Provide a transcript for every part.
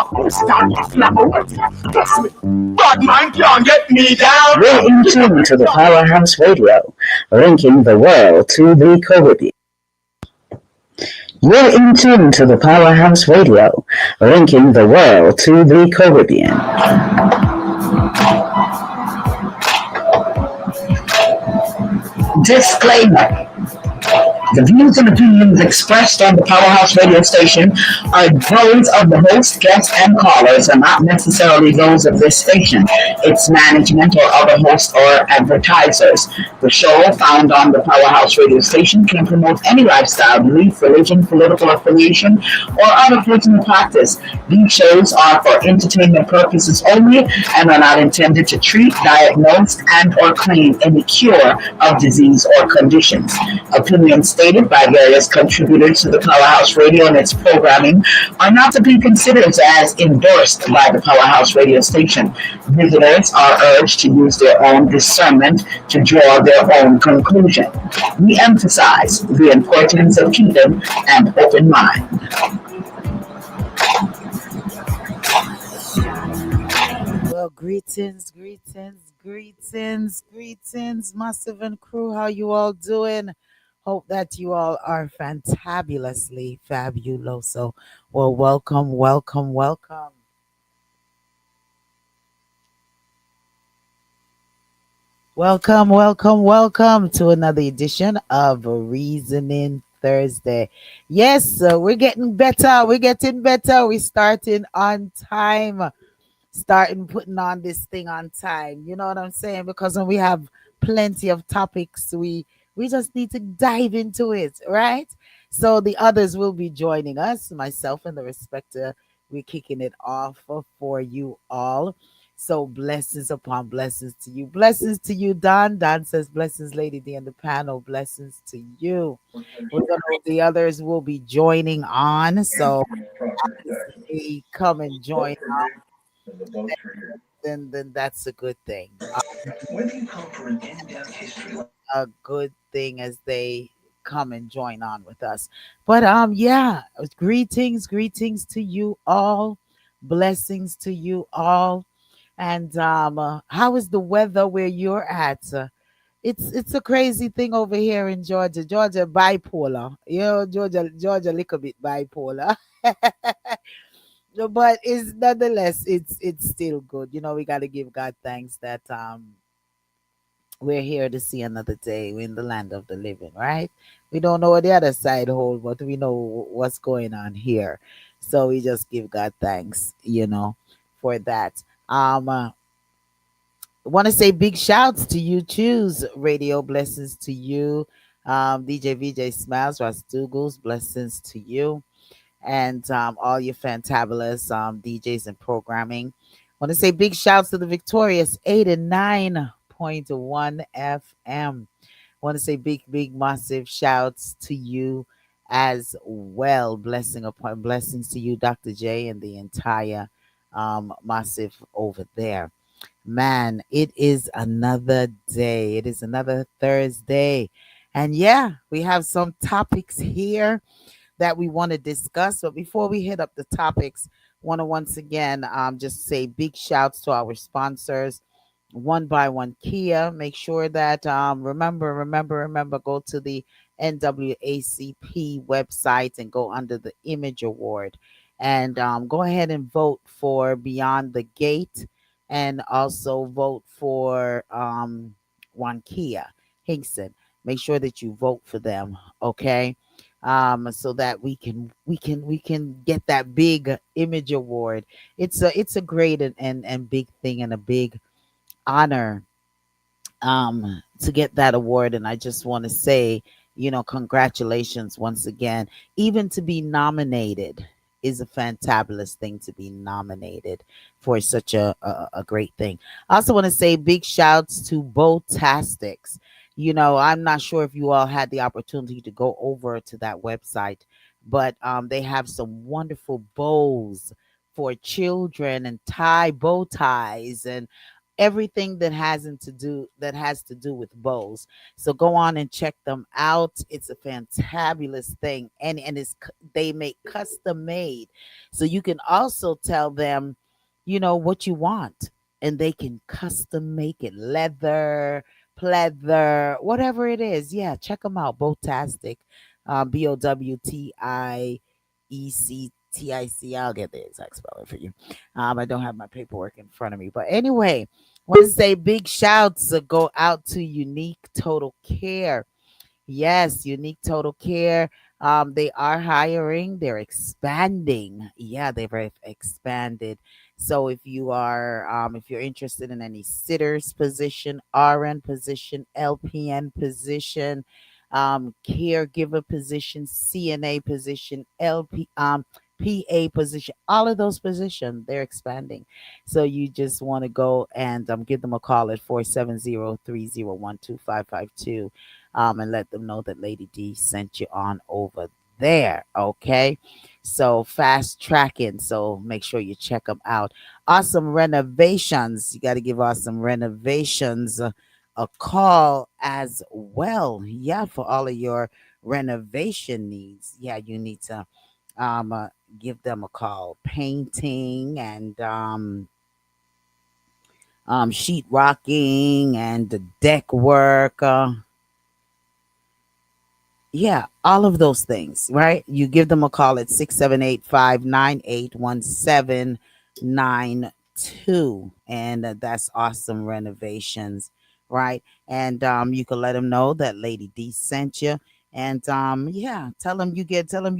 Stand up, level. Trust me. Bad man can't get me down. You're in tune to the Powerhouse Radio, linking the world to the Caribbean. You're in tune to the Powerhouse Radio, linking the world to the Caribbean. Disclaimer. The views and opinions expressed on the Powerhouse radio station are those of the host, guests, and callers, and not necessarily those of this station, its management, or other hosts or advertisers. The show found on the Powerhouse radio station can promote any lifestyle, belief, religion, political affiliation, or other personal practice. These shows are for entertainment purposes only and are not intended to treat, diagnose, and/or claim any cure of disease or conditions. Opinions stated by various contributors to the Powerhouse Radio and its programming are not to be considered as endorsed by the Powerhouse Radio station. Visitors are urged to use their own discernment to draw their own conclusion. We emphasize the importance of keeping an open mind. Well, greetings, Massive and crew. How you all doing? Hope that you all are fantabulously fabuloso. Well, welcome. Welcome to another edition of Reasoning Thursday. Yes, we're getting better. We're starting on time. Starting putting on this thing on time. You know what I'm saying? Because when we have plenty of topics, we just need to dive into it, right? So the others will be joining us, myself and the respecter. We're kicking it off for you all. So blessings upon blessings to you. Blessings to you, Don. Don says blessings, Lady D, and the panel. Blessings to you. The others will be joining on. So they come and join then that's a good thing. A good thing as they come and join on with us. But yeah, greetings to you all. Blessings to you all. And how is the weather where you're at? It's a crazy thing over here in Georgia. Georgia bipolar. You know, Georgia a little bit bipolar. No, but it's nonetheless it's still good. You know, we got to give God thanks that we're here to see another day. We're in the land of the living, right? We don't know what the other side holds, but we know what's going on here. So we just give God thanks, for that. Want to say big shouts to you, Choose Radio. Blessings to you. DJ VJ Smiles, Ross Dougals, blessings to you and all your fantabulous DJs and programming. Want to say big shouts to the victorious 89.1 FM. Want to say big, massive shouts to you as well. Blessing upon blessings to you, Dr. J, and the entire massive over there. Man, it is another day. It is another Thursday. And yeah, we have some topics here that we want to discuss. But before we hit up the topics, want to once again just say big shouts to our sponsors. One by One Kia. Make sure that remember, go to the NWACP website and go under the Image Award and go ahead and vote for Beyond the Gate and also vote for One Kia Hinkson. Make sure that you vote for them, okay? So that we can get that big Image Award. It's a great and big thing and a big honor to get that award. And I just want to say, congratulations once again. Even to be nominated is a fantabulous thing, to be nominated for such a great thing. I also want to say big shouts to Botastics. I'm not sure if you all had the opportunity to go over to that website, but they have some wonderful bows for children and tie bow ties and everything that has to do with bows. So go on and check them out. It's a fantabulous thing, and they make custom made. So you can also tell them, what you want, and they can custom make it, leather, pleather, whatever it is. Yeah, check them out. Botastic, Bowtastic. I'll get the exact spelling for you. I don't have my paperwork in front of me, but anyway, want to say big shouts go out to Unique Total Care. Yes, Unique Total Care. They are hiring. They're expanding. Yeah, they've expanded. So if you're interested in any sitters position, RN position, LPN position, caregiver position, CNA position, PA position, all of those positions, they're expanding. So you just want to go and give them a call at 470-301-2552, and let them know that Lady D sent you on over there. Okay. So fast tracking. So make sure you check them out. Awesome Renovations. You got to give Awesome Renovations a call as well. Yeah, for all of your renovation needs. Yeah, you need to um, uh, give them a call. Painting and sheet rocking and the deck work. Yeah, all of those things, right? You give them a call at 678-598-1792. And that's Awesome Renovations, right? And you can let them know that Lady D sent you. And yeah, tell them you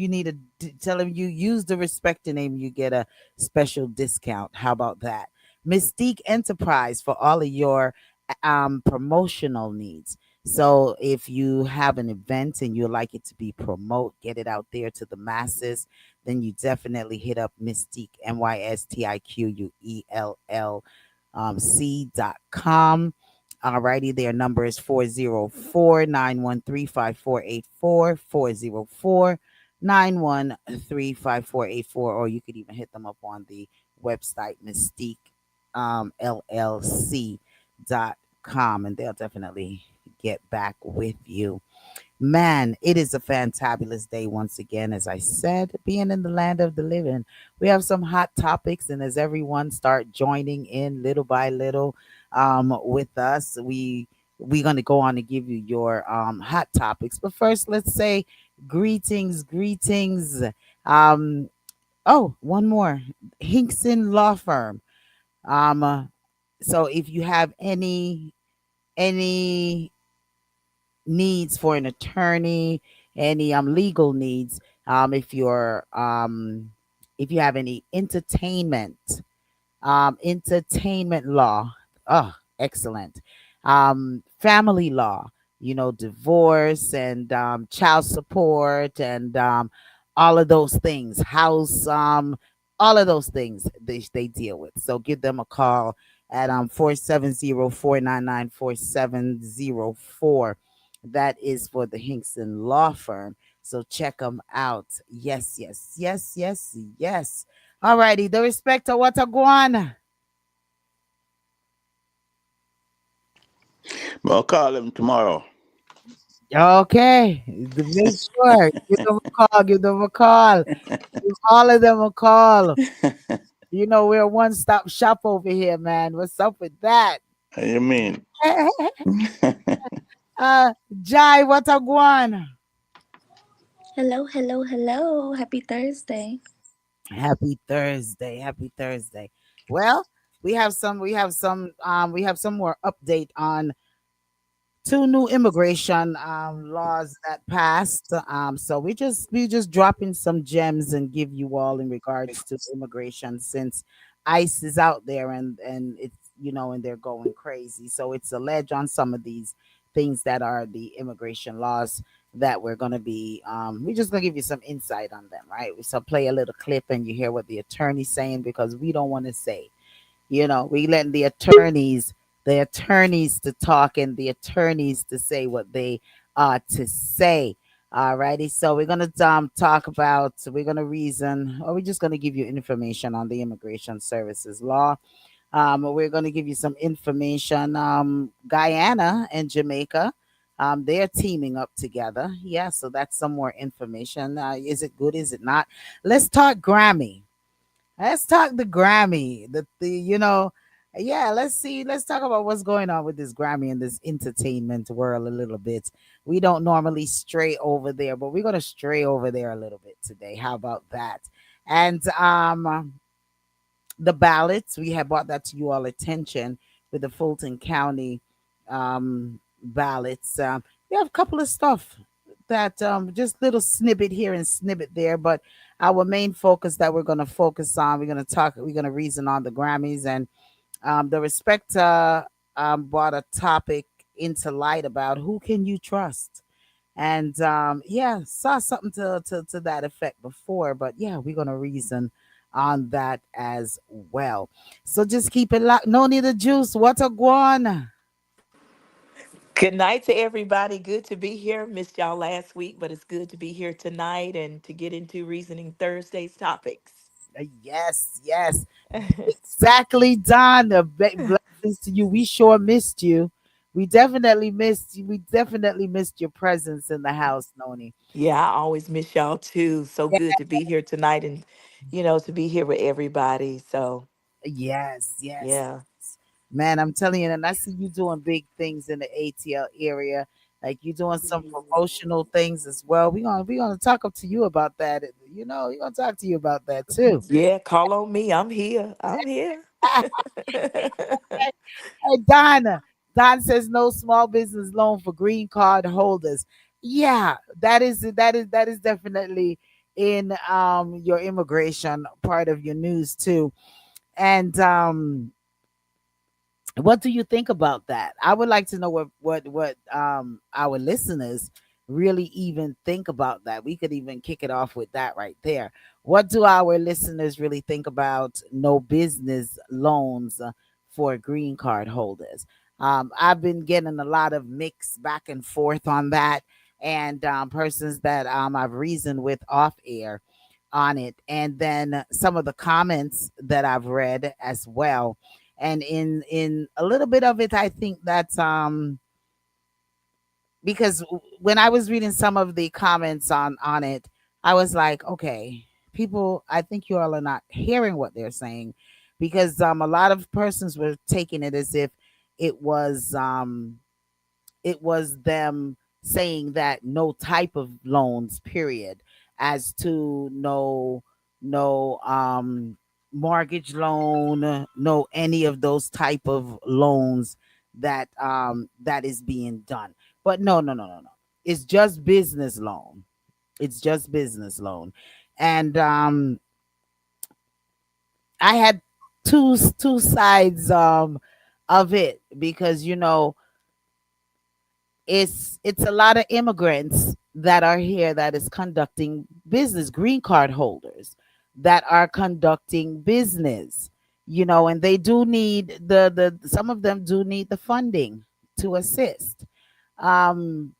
need tell them you use the Respecter name, you get a special discount. How about that? Mystique Enterprise for all of your promotional needs. So if you have an event and you like it to be promote, get it out there to the masses, then you definitely hit up Mystique, MYSTIQUELL, C.com. Their number is 404-913-5484, 404-913-5484, or you could even hit them up on the website Mystique LLC.com, and they'll definitely get back with you. Man, it is a fantabulous day once again. As I said, being in the land of the living, we have some hot topics, and as everyone start joining in little by little with us, we're gonna go on to give you your hot topics. But first, let's say greetings. Um, oh, one more, Hinkson Law Firm. So if you have any needs for an attorney, any legal needs, if you have any entertainment law. Oh, excellent. Family law, divorce and child support and all of those things, house, all of those things they deal with. So give them a call at 470-499-4704. That is for the Hinkson Law Firm. So check them out. Yes. All righty. The respect of what a guan. I'll call him tomorrow. Okay. Make sure. Give them a call. Give all of them a call. We're a one-stop shop over here, man. What's up with that? What you mean? Jai, what a guan. Hello. Happy Thursday. Happy Thursday. Happy Thursday. Well, we have some more update on two new immigration laws that passed. So we just dropping some gems and give you all in regards to immigration, since ICE is out there and it's and they're going crazy. So it's alleged on some of these things that are the immigration laws that we're just gonna give you some insight on them, right? So play a little clip and you hear what the attorney's saying, because we don't want to say. We letting the attorneys to talk and the attorneys to say what they are to say. Alrighty, so we're gonna we're gonna reason, or we're just gonna give you information on the immigration services law. We're going to give you some information. Guyana and Jamaica, they're teaming up together. Yeah, so that's some more information. Is it good? Is it not? Let's talk Grammy. Let's talk the Grammy. Yeah, let's see. Let's talk about what's going on with this Grammy and this entertainment world a little bit. We don't normally stray over there, but we're gonna stray over there a little bit today. How about that? And the ballots, we have brought that to you all attention with the Fulton County ballots. We have a couple of stuff that just little snippet here and snippet there, but our main focus that we're going to focus on, we're going to reason on the Grammys and the Respecta brought a topic into light about who can you trust. And yeah, saw something to that effect before, but yeah, we're gonna reason on that as well. So just keep it locked. No need the juice. What a guan. Good night to everybody. Good to be here. Missed y'all last week, but it's good to be here tonight and to get into Reasoning Thursday's topics. Yes, yes, exactly, Don. Blessings to you. We sure missed you. We definitely missed you. We definitely missed your presence in the house, Noni. Yeah, I always miss y'all too. So good to be here tonight and, to be here with everybody. So, Yes, yes. yeah. Man, I'm telling you, and I see you doing big things in the ATL area. Like you doing some promotional things as well. We gonna talk up to you about that. We're gonna talk to you about that too. Yeah, call on me. I'm here. I'm here. Hey, Donna. Don says no small business loan for green card holders. Yeah, that is definitely in your immigration part of your news too. And what do you think about that? I would like to know what our listeners really even think about that. We could even kick it off with that right there. What do our listeners really think about no business loans for green card holders? I've been getting a lot of mix back and forth on that, and persons that I've reasoned with off air on it, and then some of the comments that I've read as well. And in a little bit of it, I think that because when I was reading some of the comments on it, I was like, okay, people, I think you all are not hearing what they're saying, because a lot of persons were taking it as if it was it was them saying that no type of loans, period, as to no mortgage loan, no any of those type of loans that is being done. But no, no, no, no, no. It's just business loan. It's just business loan. And I had two sides of it, because it's a lot of immigrants that are here that is conducting business, green card holders that are conducting business, and they do need the some of them do need the funding to assist. um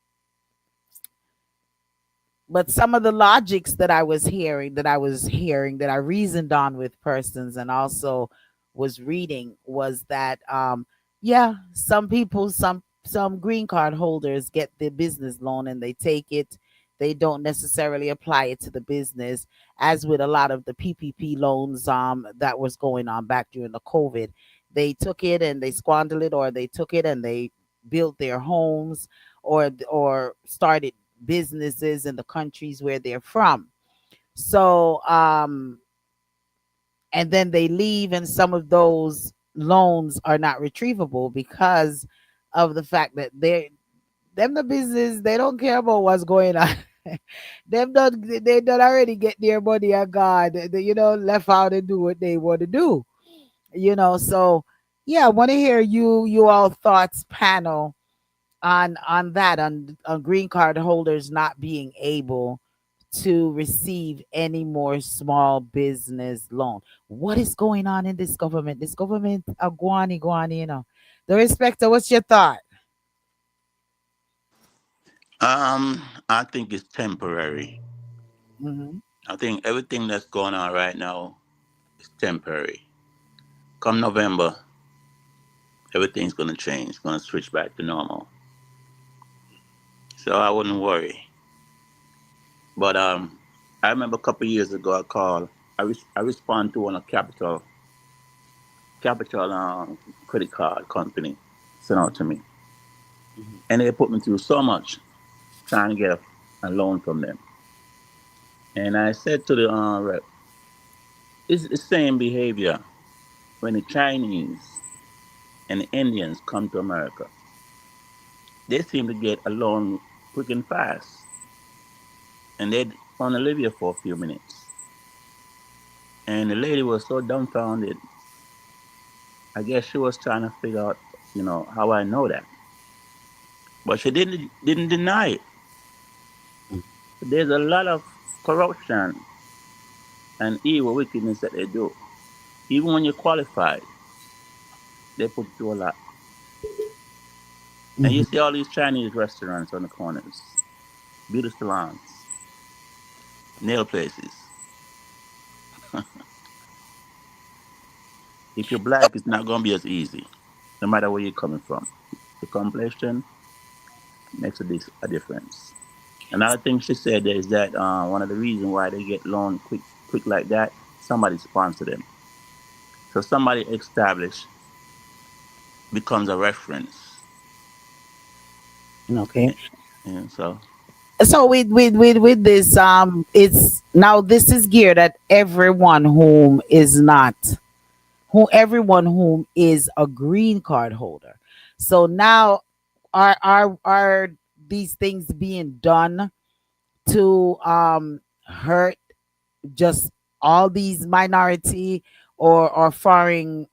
but some of the logics that I reasoned on with persons, and also was reading, was that yeah, some people, some green card holders get the business loan and they take it. They don't necessarily apply it to the business, as with a lot of the PPP loans that was going on back during the COVID. They took it and they squandered it, or they took it and they built their homes, or started businesses in the countries where they're from. So, and then they leave, and some of those loans are not retrievable because of the fact that them the business, they don't care about what's going on. They don't already get their money and God, left out and do what they want to do. So yeah, I want to hear you all thoughts, panel, on that, on green card holders not being able to receive any more small business loan. What is going on in this government? This government, guani. The respecter, what's your thought? I think it's temporary. Hmm. I think everything that's going on right now is temporary. come November, everything's gonna change, gonna switch back to normal. So I wouldn't worry. But I remember a couple of years ago, I called. I respond to one of capital credit card company sent out to me, Mhm. and they put me through so much trying to get a loan from them. And I said to the rep, it's the same behavior when the Chinese and the Indians come to America. They seem to get a loan quick and fast, and they only live here for a few minutes. And the lady was so dumbfounded. I guess she was trying to figure out, how I know that. But she didn't deny it. There's a lot of corruption and evil wickedness that they do. Even when you're qualified, they put you through a lot. And you see Mhm. all these Chinese restaurants on the corners, beauty salons, nail places. If you're black, it's not going to be as easy, no matter where you're coming from. The complexion makes a difference. Another thing she said is that one of the reasons why they get loan quick like that, somebody sponsor them. So somebody established becomes a reference. Okay. And so So with this, it's now this is geared at everyone whom is not who everyone whom is a green card holder. So now are these things being done to hurt just all these minority or foreign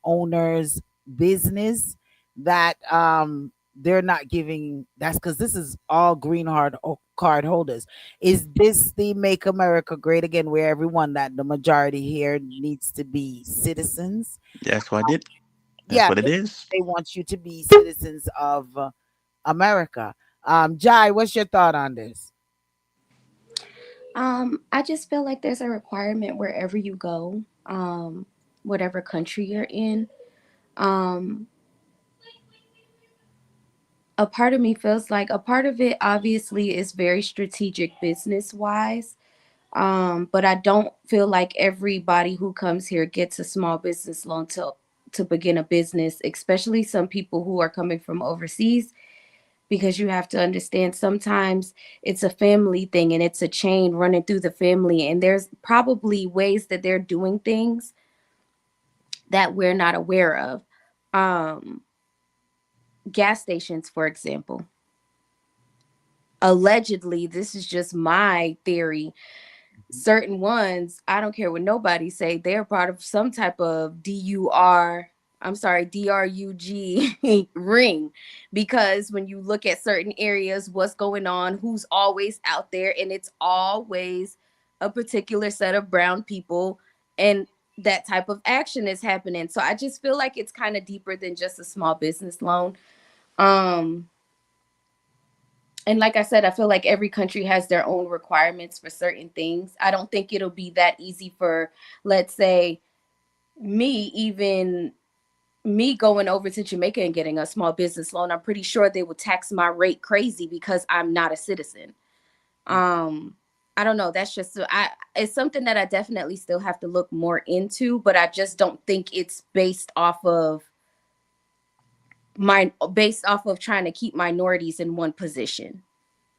owners business that they're not giving? That's because this is all card holders. Is this the make America great again, where everyone, that the majority here needs to be citizens? that's what it. That's Yeah, what it is. they want you to be citizens of America. Jai, what's your thought on this? I just feel like there's a requirement wherever you go, whatever country you're in. Um, a part of me feels like a part of it obviously is very strategic business wise. But I don't feel like everybody who comes here gets a small business loan to begin a business, especially some people who are coming from overseas, because you have to understand sometimes it's a family thing and it's a chain running through the family, and there's probably ways that they're doing things that we're not aware of. Um, Gas stations, for example. Allegedly, this is just my theory, certain ones, I don't care what nobody say, they're part of some type of DRUG ring, because when you look at certain areas, what's going on, who's always out there, and it's always a particular set of brown people, and that type of action is happening. So I just feel like it's kind of deeper than just a small business loan. Um and like I said, I feel like every country has their own requirements for certain things. I don't think it'll be that easy for, let's say, me, even me going over to Jamaica and getting a small business loan. I'm pretty sure they would tax my rate crazy because I'm not a citizen. Um, I don't know. That's just it's something that I definitely still have to look more into, but I just don't think it's based off of trying to keep minorities in one position.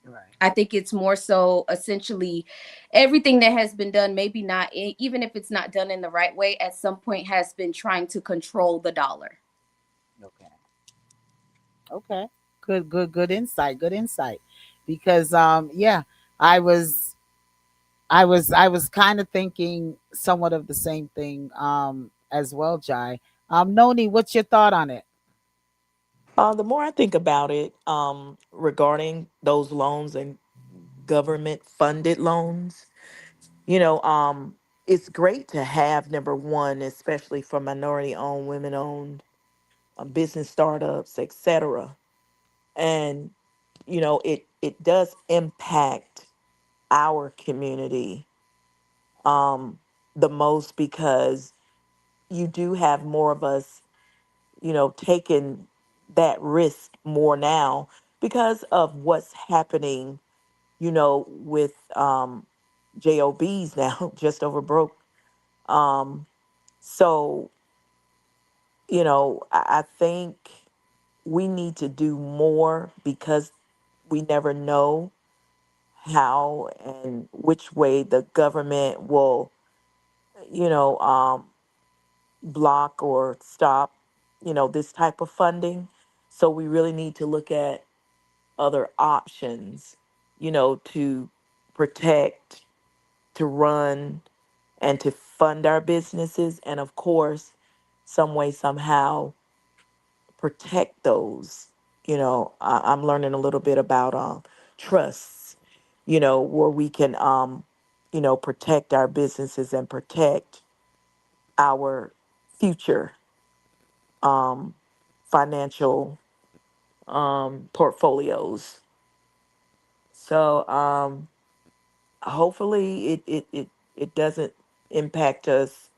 Right. I think it's more so essentially everything that has been done, maybe not, even if it's not done in the right way, at some point has been trying to control the dollar. Okay. Okay. Good insight. Good insight. Because yeah, I was I was kind of thinking somewhat of the same thing as well, Jai. Noni, what's your thought on it? The more I think about it, regarding those loans and government funded loans, you know, it's great to have number one, especially for minority owned, women owned business startups, etc. And it does impact our community the most because you do have more of us, taking that risk more now because of what's happening, with jobs now, just over broke. um so I think we need to do more because we never know how and which way the government will, you know, um, block or stop, this type of funding. So we really need to look at other options, to protect, to run, and to fund our businesses. And of course, some way, somehow, protect those. I'm learning a little bit about trusts, where we can, protect our businesses and protect our future um, financial portfolios. So hopefully it doesn't impact us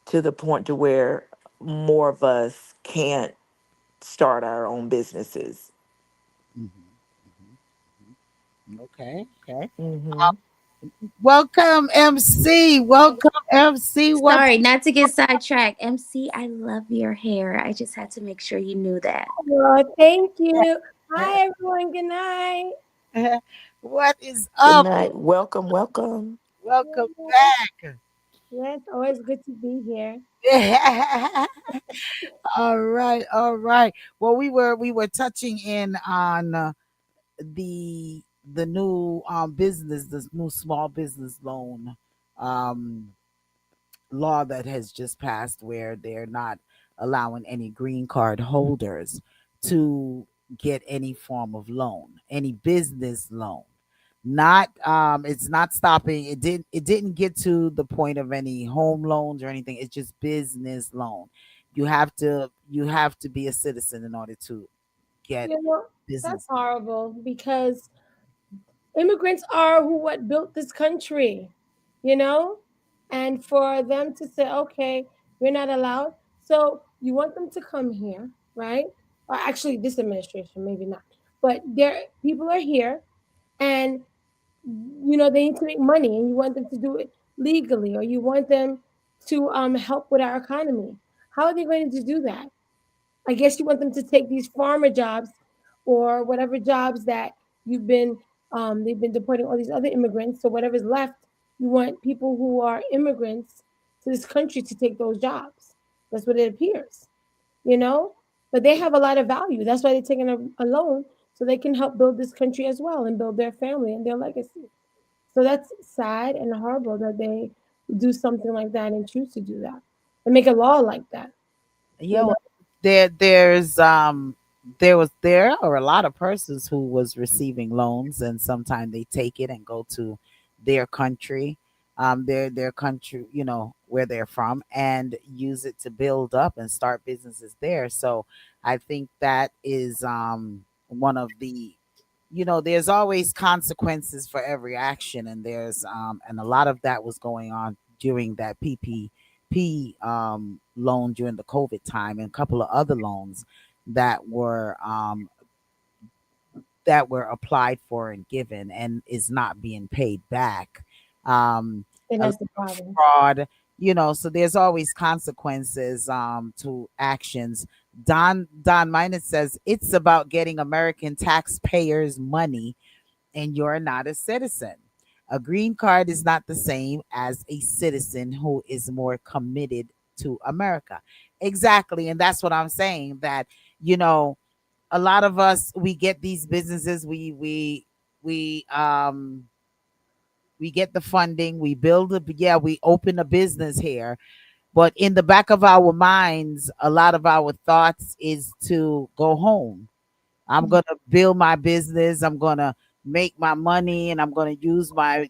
to the point to where more of us can't start our own businesses. Mhm, mhm. Okay, okay. Hmm. Welcome, MC. Welcome, MC. What's Sorry, not to get sidetracked. MC, I love your hair. I just had to make sure you knew that. Well, thank you. Hi, everyone. Good night. what is Good up? night. Welcome, welcome. Welcome back. Yes, always good to be here. All right, all right. Well, we were touching in on the new business, this new small business loan um law that has just passed, where they're not allowing any green card holders to get any form of loan, any business loan. Not it's not stopping. It didn't get to the point of any home loans or anything. It's just business loan. You have to be a citizen in order to get You know, that's business. horrible because immigrants are who what built this country, you know? And for them to say, okay, you're not allowed. So you want them to come here, right? Or actually, this administration, maybe not. But there, people are here, and they need to make money, and you want them to do it legally, or you want them to help with our economy. How are they going to do that? I guess you want them to take these farmer jobs or whatever jobs that you've been they've been deporting all these other immigrants. So whatever's left, you want people who are immigrants to this country to take those jobs. That's what it appears, you know. But they have a lot of value. That's why they're taking a loan so they can help build this country as well and build their family and their legacy. So that's sad and horrible that they do something like that and choose to do that and make a law like that. Yeah, You know, well, there are a lot of persons who was receiving loans, and sometimes they take it and go to their country, their country, where they're from, and use it to build up and start businesses there. So I think that is one of the, there's always consequences for every action, and and a lot of that was going on during that PPP loan during the COVID time, and a couple of other loans that were applied for and given and is not being paid back. and A lot that's the of problem. fraud, so there's always consequences to actions. Don Minus says it's about getting American taxpayers' money, and you're not a citizen. A green card is not the same as a citizen who is more committed to America. Exactly. And that's what I'm saying, that, you know, a lot of us, we get these businesses, we we get the funding, we build a, yeah, we open a business here, but in the back of our minds, a lot of our thoughts is to go home. I'm gonna build my business. I'm gonna make my money, and I'm gonna use my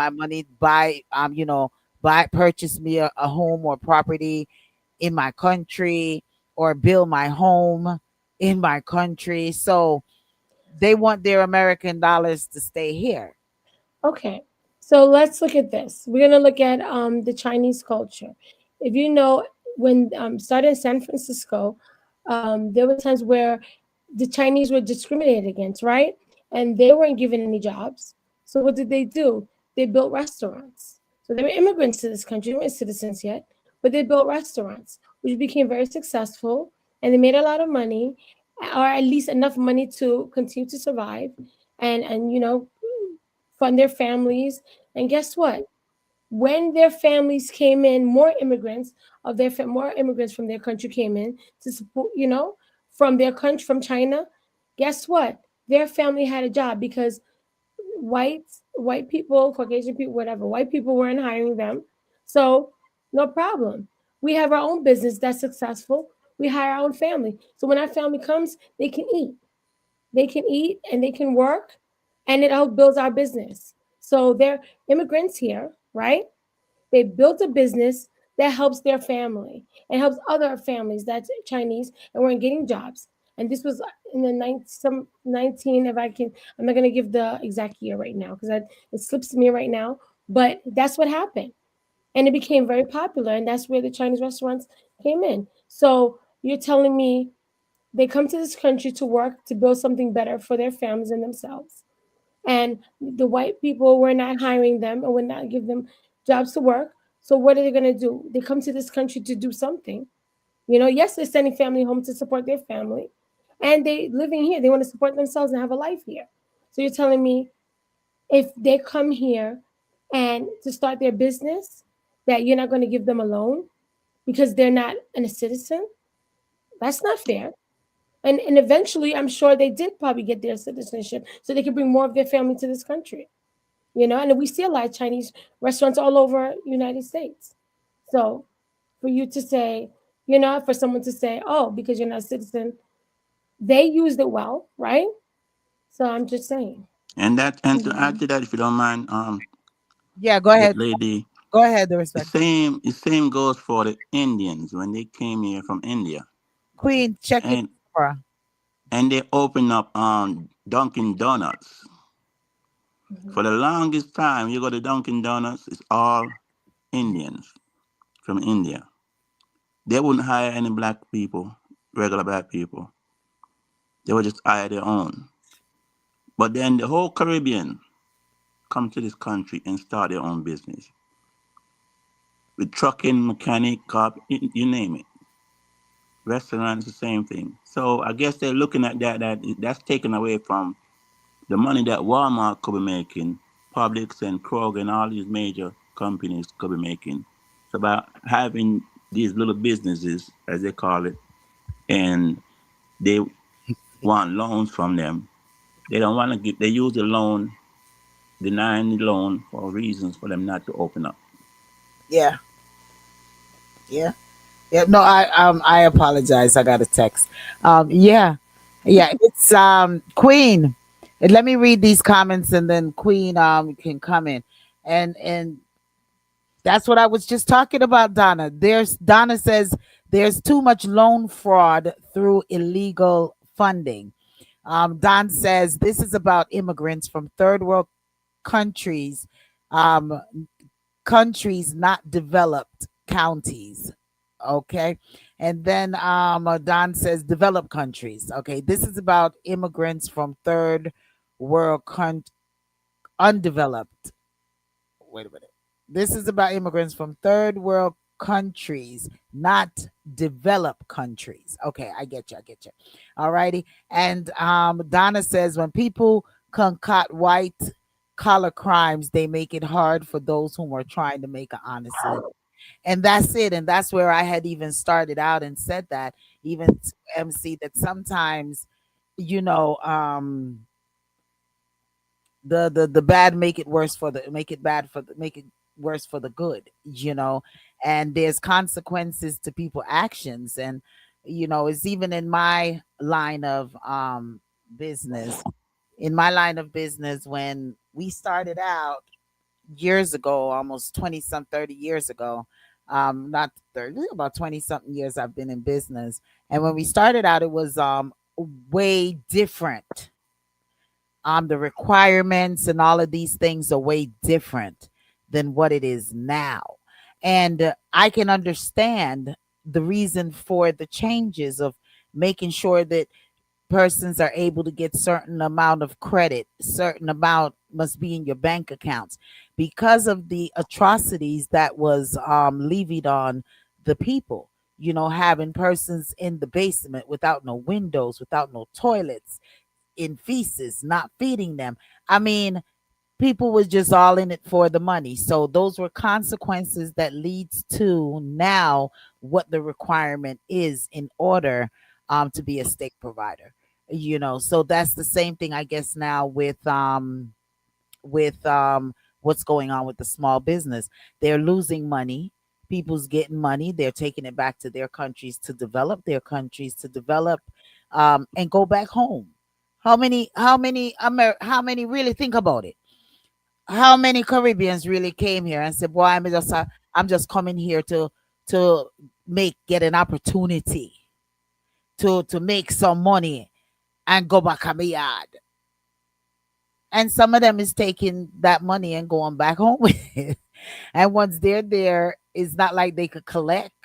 money, buy buy purchase me a home or property in my country, or build my home in my country. So they want their American dollars to stay here. Okay, so let's look at this. We're gonna look at the Chinese culture. If you know, when started in San Francisco, there were times where the Chinese were discriminated against, right? And they weren't given any jobs. So what did they do? They built restaurants. So they were immigrants to this country, they weren't citizens yet, but they built restaurants, which became very successful, and they made a lot of money, or at least enough money to continue to survive, and fund their families. And guess what? When their families came in, more immigrants from their country came in to support, from their country, from China. Guess what? Their family had a job because white people, Caucasian people, whatever, white people weren't hiring them. So no problem. We have our own business that's successful. We hire our own family. So when our family comes, they can eat. They can eat and they can work, and it helps builds our business. So they're immigrants here, right? They built a business that helps their family and helps other families that's Chinese and weren't getting jobs. And this was in the 19, if I can, I'm not going to give the exact year right now because it slips me right now. But that's what happened. And it became very popular. And that's where the Chinese restaurants came in. So you're telling me they come to this country to work to build something better for their families and themselves. And the white people were not hiring them and would not give them jobs to work. So what are they going to do? They come to this country to do something. Yes, they're sending family home to support their family, and they living here. They want to support themselves and have a life here. So you're telling me if they come here and to start their business, that you're not going to give them a loan because they're not a citizen? That's not fair. And eventually, I'm sure they did probably get their citizenship so they could bring more of their family to this country. And we see a lot of Chinese restaurants all over United States. So for you to say, for someone to say, oh, because you're not a citizen, they used it well, right? So I'm just saying. And to add to that, if you don't mind, Yeah, go the ahead. lady, Go ahead, the the respect. same goes for the Indians when they came here from India, Queen, check your and camera. they opened up Dunkin' Donuts. For the longest time, you go to Dunkin' Donuts, it's all Indians from India. They wouldn't hire any black people, regular black people. They would just hire their own. But then the whole Caribbean come to this country and start their own business with trucking, mechanic, cop, you name it. Restaurants, the same thing. So I guess they're looking at that's taken away from the money that Walmart could be making, Publix and Kroger and all these major companies could be making. It's about having these little businesses, as they call it, and they want loans from them. They don't want to get. They use the loan, denying the loan for reasons for them not to open up. Yeah, yeah, yeah. No, I apologize. I got a text. Yeah, yeah. It's Queen. And let me read these comments, and then Queen can come in, and that's what I was just talking about, Donna. Donna says there's too much loan fraud through illegal funding. Don says this is about immigrants from third world countries, um, countries not developed counties. Okay. And then Don says developed countries. Okay. This is about immigrants from third world undeveloped. Wait a minute. This is about immigrants from third world countries, not developed countries. Okay, I get you. I get you. All righty. And Donna says when people concoct white collar crimes, they make it hard for those who are trying to make an honest living. And that's it. And that's where I had even started out and said that, even to MC, that sometimes, you know, the bad make it worse for the make it bad for the make it worse for the good, and there's consequences to people actions. And it's even in my line of business, when we started out years ago, almost 20 some 30 years ago, not 30, about 20 something years I've been in business. And when we started out, it was way different. The requirements and all of these things are way different than what it is now. And I can understand the reason for the changes of making sure that persons are able to get certain amount of credit, certain amount must be in your bank accounts because of the atrocities that was levied on the people, having persons in the basement without no windows, without no toilets, in feces, not feeding them. I mean, people was just all in it for the money. So those were consequences that leads to now what the requirement is in order to be a state provider. So that's the same thing I guess now with what's going on with the small business. They're losing money. People's getting money. They're taking it back to their countries to develop and go back home. How many really think about it? How many Caribbeans really came here and said, "Boy, I'm just coming here to get an opportunity to make some money and go back to my yard." And some of them is taking that money and going back home with it. And once they're there, it's not like they could collect.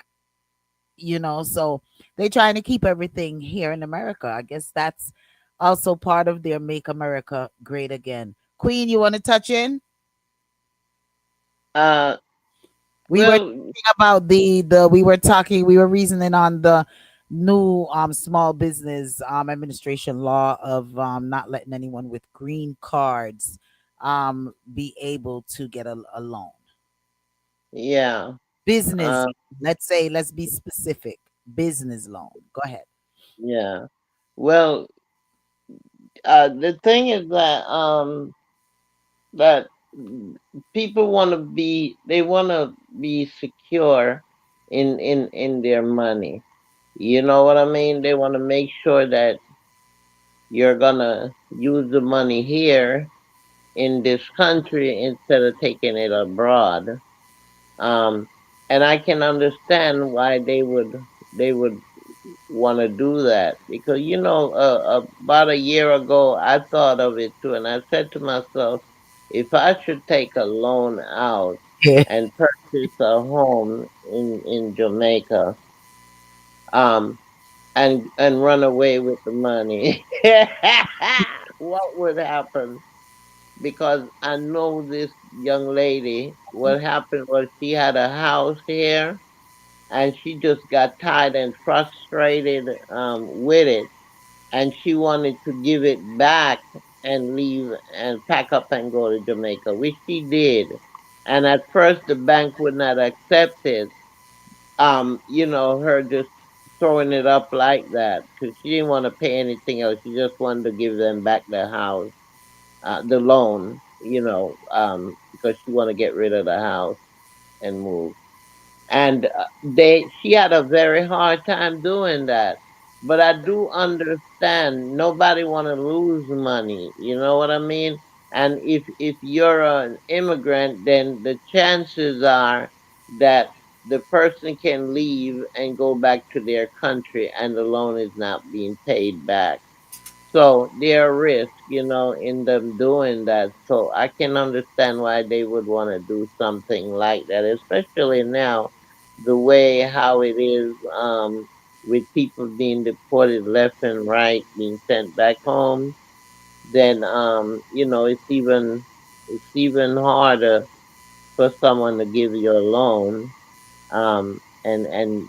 So they're trying to keep everything here in America. I guess that's also part of their "Make America Great Again." Queen, you want to touch in? Uh, We were well, talking about we were reasoning on the new small business administration law of not letting anyone with green cards be able to get a loan. yeah. Business, Uh, let's be specific. Business loan. Go ahead. yeah. Well, the thing is that people want to be secure in their money. You know what I mean? They want to make sure that you're gonna use the money here in this country instead of taking it abroad. Um, and I can understand why they would want to do that because about a year ago I thought of it too, and I said to myself, if I should take a loan out Yeah. and purchase a home in Jamaica, um, and run away with the money, what would happen? Because I know this young lady. What happened was she had a house here, and she just got tired and frustrated with it, and she wanted to give it back and leave and pack up and go to Jamaica, which she did. And at first, the bank would not accept it. Her just throwing it up like that because she didn't want to pay anything else. She just wanted to give them back the house, the loan. Because she want to get rid of the house and move. And she had a very hard time doing that. But I do understand nobody want to lose money. You know what I mean? And if you're an immigrant, then the chances are that the person can leave and go back to their country, and the loan is not being paid back. So there are risks, in them doing that. So I can understand why they would want to do something like that, especially now, the way how it is, with people being deported left and right, being sent back home. Then it's even harder for someone to give you a loan, and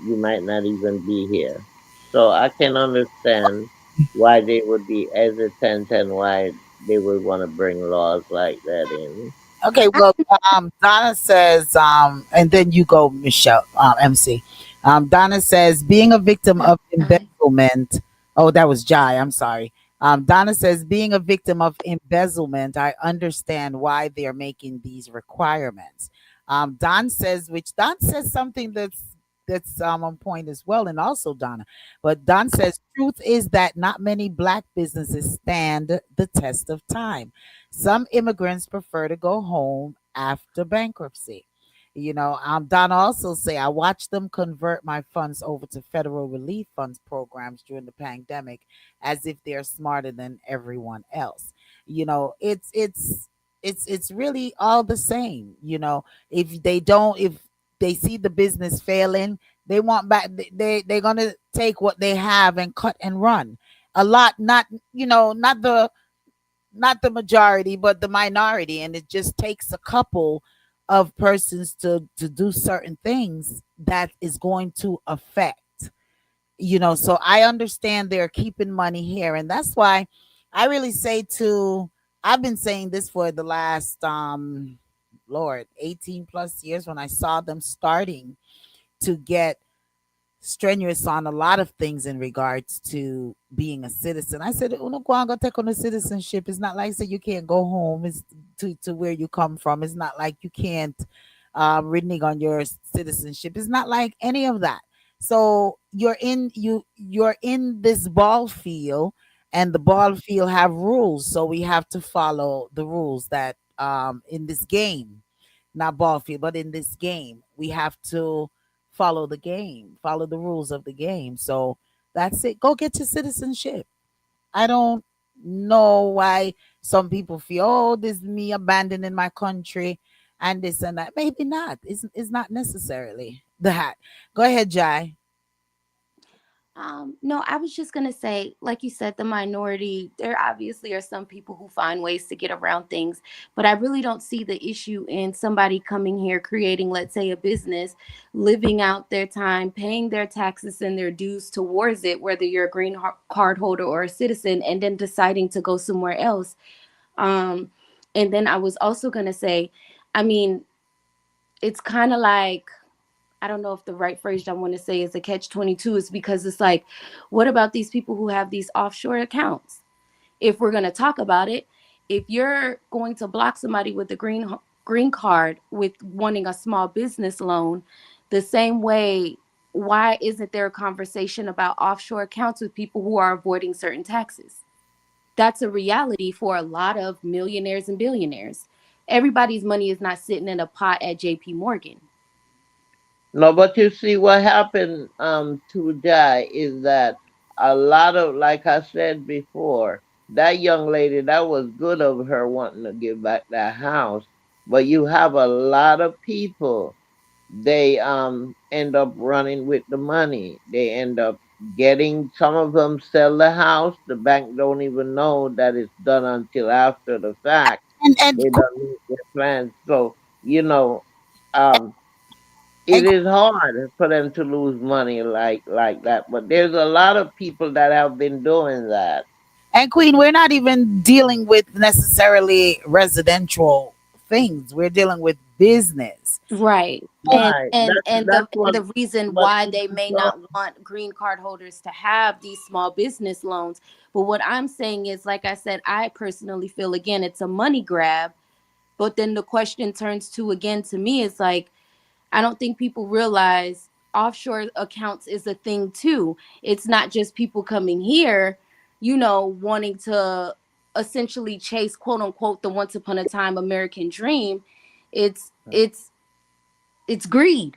you might not even be here. So I can understand why they would be hesitant and why they would want to bring laws like that in. Okay, well, Donna says, and then you go, Michelle, MC. Donna says, being a victim of embezzlement. Oh, that was Jai. I'm sorry. Donna says, being a victim of embezzlement, I understand why they're making these requirements. Don says something that's on point as well, and also Donna. But Don says, truth is that not many black businesses stand the test of time. Some immigrants prefer to go home after bankruptcy. Don also say I watched them convert my funds over to federal relief funds programs during the pandemic, as if they're smarter than everyone else. It's really all the same. If they see the business failing, They want back. They're gonna take what they have and cut and run. A lot, not not the majority, but the minority, and it just takes a couple of persons to do certain things that is going to affect. So I understand they're keeping money here, and that's why I really say to. I've been saying this for the last Lord 18 plus years when I saw them starting to get strenuous on a lot of things in regards to being a citizen. I said, "Uno go and go take on a citizenship. It's not like say you can't go home. It's to where you come from. It's not like you can't renege on your citizenship. It's not like any of that. So you're in this ball field, and the ball field have rules. So we have to follow the rules that in this game, not ball field, but in this game, we have to follow the game, follow the rules of the game. So that's it. Go get your citizenship. I don't know why some people feel, oh, this is me abandoning my country and this and that. Maybe not. It's not necessarily that. Go ahead, Jai. No, I was just gonna say, like you said, the minority, there obviously are some people who find ways to get around things, but I really don't see the issue in somebody coming here, creating, let's say, a business, living out their time, paying their taxes and their dues towards it, whether you're a card holder or a citizen, and then deciding to go somewhere else. Um, and then I was also gonna say, I mean, it's kind of like, I don't know if the right phrase I want to say is a catch 22, is because it's like, what about these people who have these offshore accounts? If we're going to talk about it, if you're going to block somebody with a green card with wanting a small business loan, the same way, why isn't there a conversation about offshore accounts with people who are avoiding certain taxes? That's a reality for a lot of millionaires and billionaires. Everybody's money is not sitting in a pot at JP Morgan. No, but you see what happened to Jai is that a lot of, like I said before, that young lady, that was good of her wanting to give back that house. But you have a lot of people, they end up running with the money. They end up getting, some of them sell the house. The bank don't even know that it's done until after the fact. And They don't make their plans. So, you know, um it and is hard for them to lose money like that. But there's a lot of people that have been doing that. And Queen, we're not even dealing with necessarily residential things. We're dealing with business. Right. And Right. and That's and the that's what. and the reason But why they may not want green card holders to have these small business loans. But what I'm saying is, like I said, I personally feel, again, it's a money grab. But then the question turns to, again, to me, it's like, I don't think people realize offshore accounts is a thing too. It's not just people coming here, wanting to essentially chase, quote unquote, the once upon a time American dream. It's it's it's greed.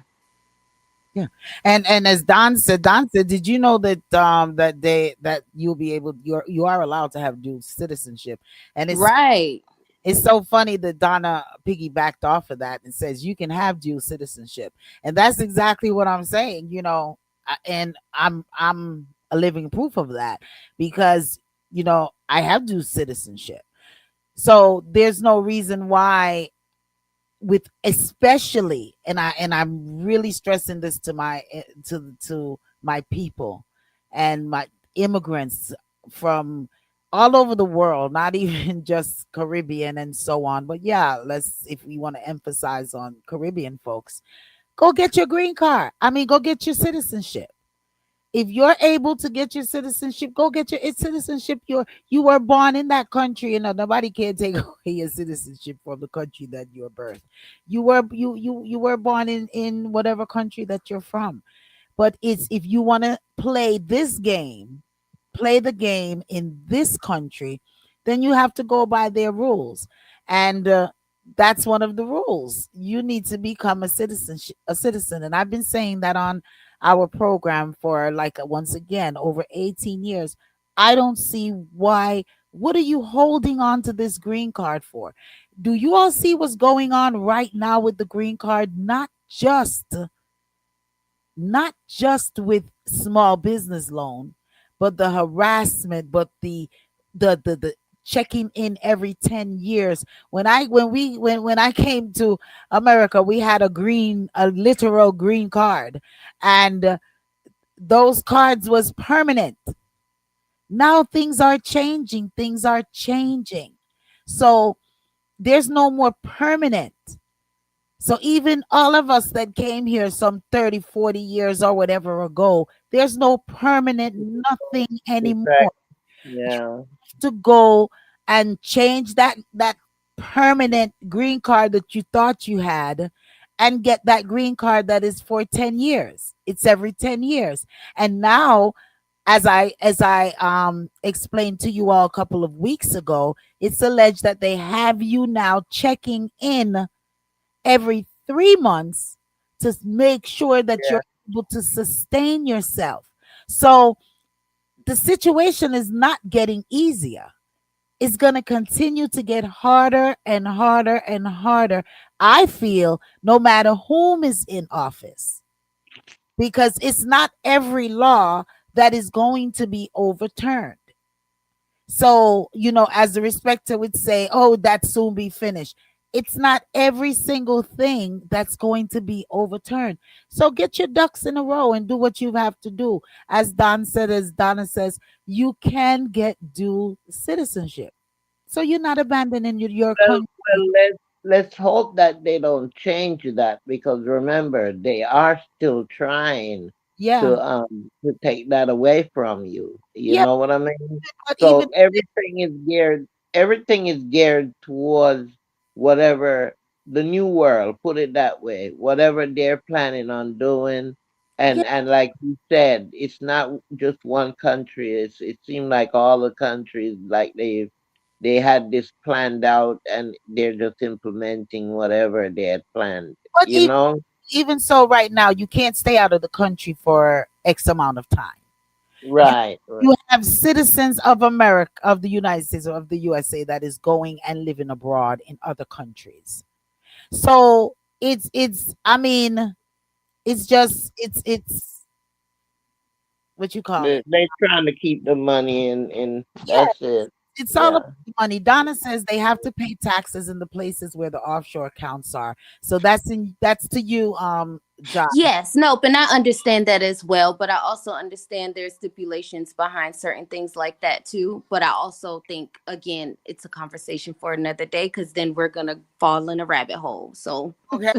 Yeah. And as Don said, did you know that that you'll be able you are allowed to have dual citizenship? And Right. it's so funny that Donna piggybacked off of that and says you can have dual citizenship. And that's exactly what I'm saying, and I'm a living proof of that because I have dual citizenship. So there's no reason why with especially and I'm really stressing this to my people and my immigrants from all over the world, not even just Caribbean and so on, but yeah, let's if we want to emphasize on Caribbean folks, go get your green card. I mean, go get your citizenship. If you're able to get your citizenship, go get your citizenship. You were born in that country, nobody can take away your citizenship from the country that you were birthed. You were born in whatever country that you're from. But it's if you want to play the game in this country, then you have to go by their rules. And that's one of the rules. You need to become a citizen. And I've been saying that on our program for like once again over 18 years. I don't see why. What are you holding on to this green card for? Do you all see what's going on right now with the green card? not just with small business loan, but the harassment, but the checking in every 10 years. When I came to America, we had a literal green card, and those cards was permanent. Now things are changing. So there's no more permanent. So even all of us that came here some 30, 40 years or whatever ago, there's no permanent nothing anymore. Exactly. Yeah. To go and change that permanent green card that you thought you had and get that green card that is for 10 years. It's every 10 years. And now, as I explained to you all a couple of weeks ago, it's alleged that they have you now checking in every 3 months to make sure that Yeah. you're able to sustain yourself. So the situation is not getting easier. It's going to continue to get harder and harder and harder. I feel no matter whom is in office, because it's not every law that is going to be overturned. So, as the respecter would say, oh, that soon be finished. It's not every single thing that's going to be overturned. So get your ducks in a row and do what you have to do. As Donna says, you can get dual citizenship. So you're not abandoning your Well, country. let's hope that they don't change that, because remember they are still trying Yeah. to take that away from you. You Yeah. know what I mean? But even So everything is geared towards whatever the new world, put it that way, whatever they're planning on doing. yeah, And like you said, it's not just one country. It seemed like all the countries, like they had this planned out and they're just implementing whatever they had planned, but you know? even so, right now you can't stay out of the country for X amount of time. You Right, right. you have citizens of America, of the United States, or of the USA that is going and living abroad in other countries. So it's I mean, it's just it's what you call it. They're trying to keep the money in Yeah, that's it. it's all Yeah. about the money. Donna says they have to pay taxes in the places where the offshore accounts are. So that's to you, John. Yes, nope, and I understand that as well, but I also understand there's stipulations behind certain things like that too. But I also think again, it's a conversation for another day because then we're gonna fall in a rabbit hole. So Okay.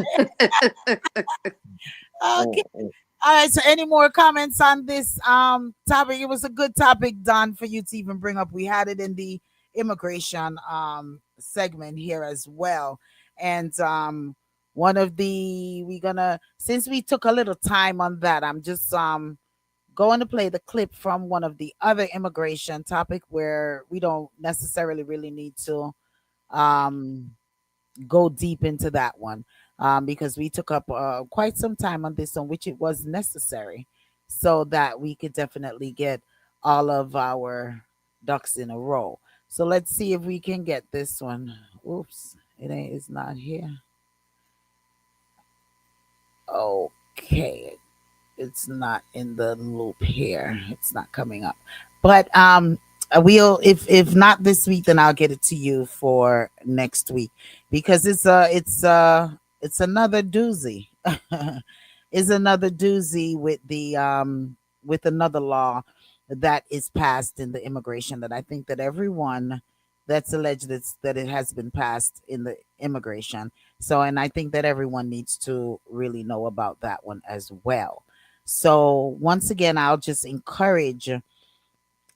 Okay. Mm, mm. All right. So, any more comments on this topic? It was a good topic, Don, for you to even bring up. We had it in the immigration segment here as well, and one of the we gonna since we took a little time on that, I'm just going to play the clip from one of the other immigration topic where we don't necessarily really need to um go deep into that one, because we took up quite some time on this one, which it was necessary so that we could definitely get all of our ducks in a row. So let's see if we can get this one. Oops, it's not here. Okay, it's not in the loop here. It's not coming up. But we'll if not this week, then I'll get it to you for next week because it's another doozy. Is another doozy with another law that is passed in the immigration that I think that everyone that's alleged that it has been passed in the immigration. So and I think that everyone needs to really know about that one as well. So once again, I'll just encourage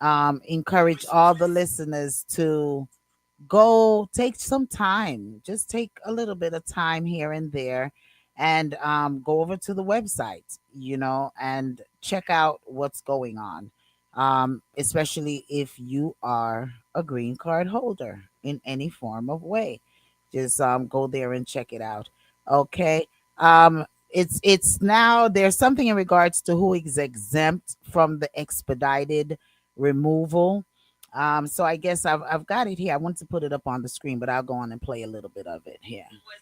all the listeners to go take some time, just take a little bit of time here and there, and go over to the website, and check out what's going on, especially if you are a green card holder in any form of way. Just go there and check it out. Okay. It's now there's something in regards to who is exempt from the expedited removal. So I guess I've got it here. I want to put it up on the screen, but I'll go on and play a little bit of it here. Was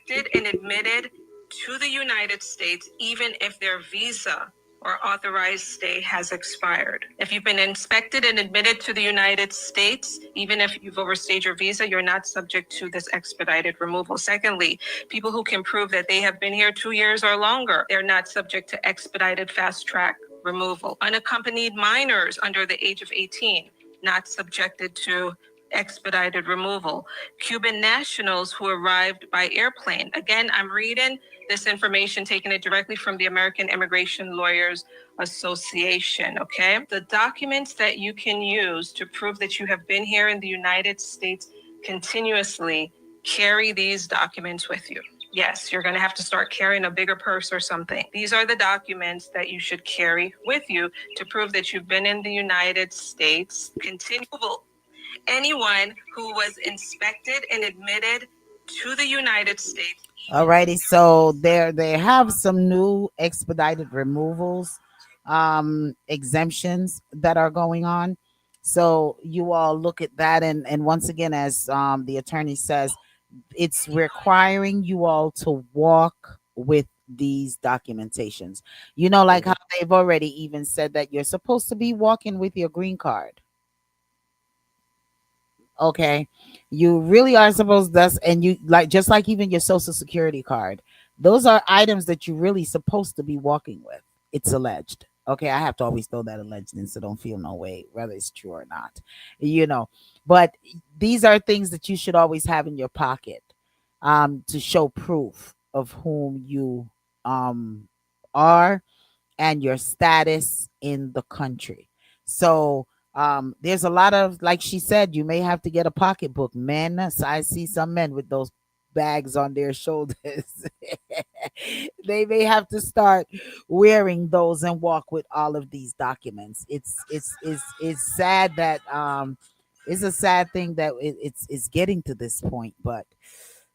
inspected and admitted to the United States, even if their visa or authorized stay has expired. If you've been inspected and admitted to the United States, even if you've overstayed your visa, you're not subject to this expedited removal. Secondly, people who can prove that they have been here 2 years or longer, they're not subject to expedited fast track removal. Unaccompanied minors under the age of 18, not subjected to expedited removal. Cuban nationals who arrived by airplane. Again, I'm reading this information, taking it directly from the American Immigration Lawyers Association, okay? The documents that you can use to prove that you have been here in the United States continuously, carry these documents with you. Yes, you're going to have to start carrying a bigger purse or something. These are the documents that you should carry with you to prove that you've been in the United States. Continuable. Anyone who was inspected and admitted to the United States. Alrighty, so they have some new expedited removals, exemptions that are going on. So you all look at that, and once again, as the attorney says, it's requiring you all to walk with these documentations. You know, like how they've already even said that you're supposed to be walking with your green card. Okay, you really are supposed, that's, and you like, just like even your social security card, those are items that you're really supposed to be walking with. It's alleged. Okay, I have to always throw that alleged in, so don't feel no way whether it's true or not, you know. But these are things that you should always have in your pocket, to show proof of whom you are and your status in the country. So there's a lot of, like she said, you may have to get a pocketbook. Men, so I see some men with those bags on their shoulders. They may have to start wearing those and walk with all of these documents. It's sad that it's a sad thing that it's getting to this point. But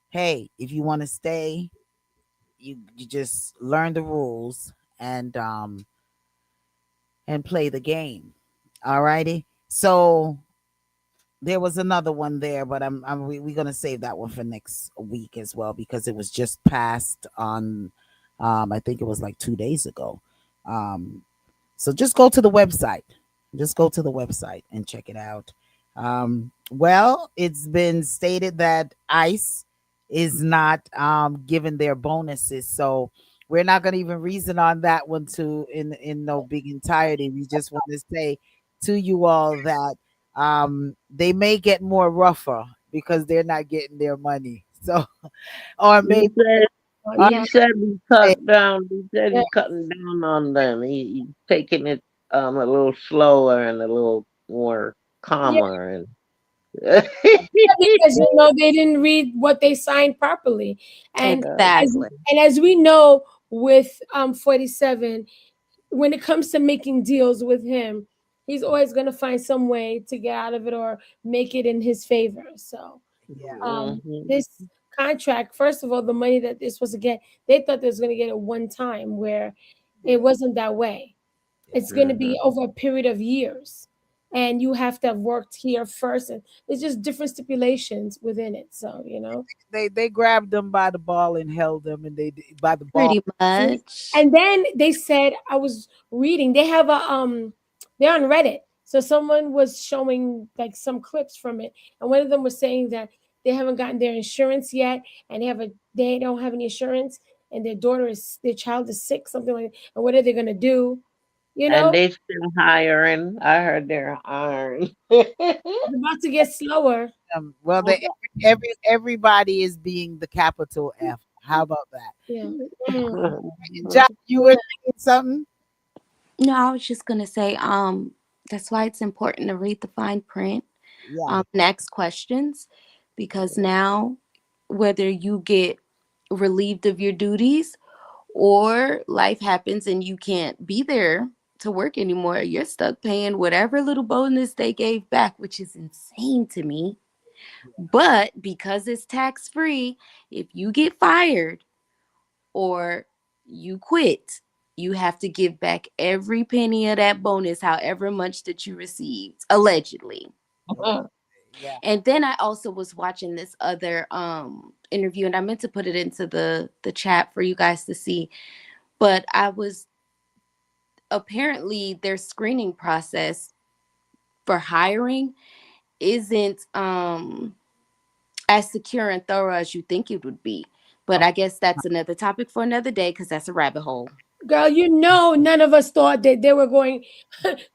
hey, if you want to stay, you just learn the rules and play the game. All righty. So there was another one there, but we're gonna save that one for next week as well, because it was just passed on. I think it was like 2 days ago. Um, so just go to the website. Just go to the website and check it out. Well, it's been stated that ICE is not giving their bonuses, so we're not going to even reason on that one to in no big entirety. We just want to say to you all that they may get more rougher because they're not getting their money. So, or He maybe, said or Yeah, he said he may- cut down. He said yeah, he's cutting down on them. He's taking it a little slower and a little more yeah. calmer. And Because they didn't read what they signed properly, and as Exactly. as we know with 47, when it comes to making deals with him, he's always going to find some way to get out of it or make it in his favor. So yeah, Mhm. this contract, first of all, the money that they're supposed to get, they thought they was going to get it one time, where it wasn't that way. yeah. It's going to Mhm. be over a period of years, and you have to have worked here first, and it's just different stipulations within it. So They grabbed them by the ball and held them, and by the ball. Pretty much. and then they said, I was reading, they have a they're on Reddit. So someone was showing like some clips from it, and one of them was saying that they haven't gotten their insurance yet, and they don't have any insurance, and their child is sick, something like that. And what are they gonna do? You And know, they still hiring. I heard they're hiring. it's about to get slower. Well, everybody is being the capital F. How about that? Yeah. Mm. John, you were saying something? No, I was just gonna say, that's why it's important to read the fine print, Yeah, and ask questions, because now whether you get relieved of your duties or life happens and you can't be there to work anymore, you're stuck paying whatever little bonus they gave back, which is insane to me. But because it's tax free, if you get fired or you quit, you have to give back every penny of that bonus, however much that you received, allegedly. Yeah. And then I also was watching this other interview, and I meant to put it into the chat for you guys to see, but I was apparently their screening process for hiring isn't as secure and thorough as you think it would be. But I guess that's another topic for another day because that's a rabbit hole. Girl, you know, none of us thought that they were going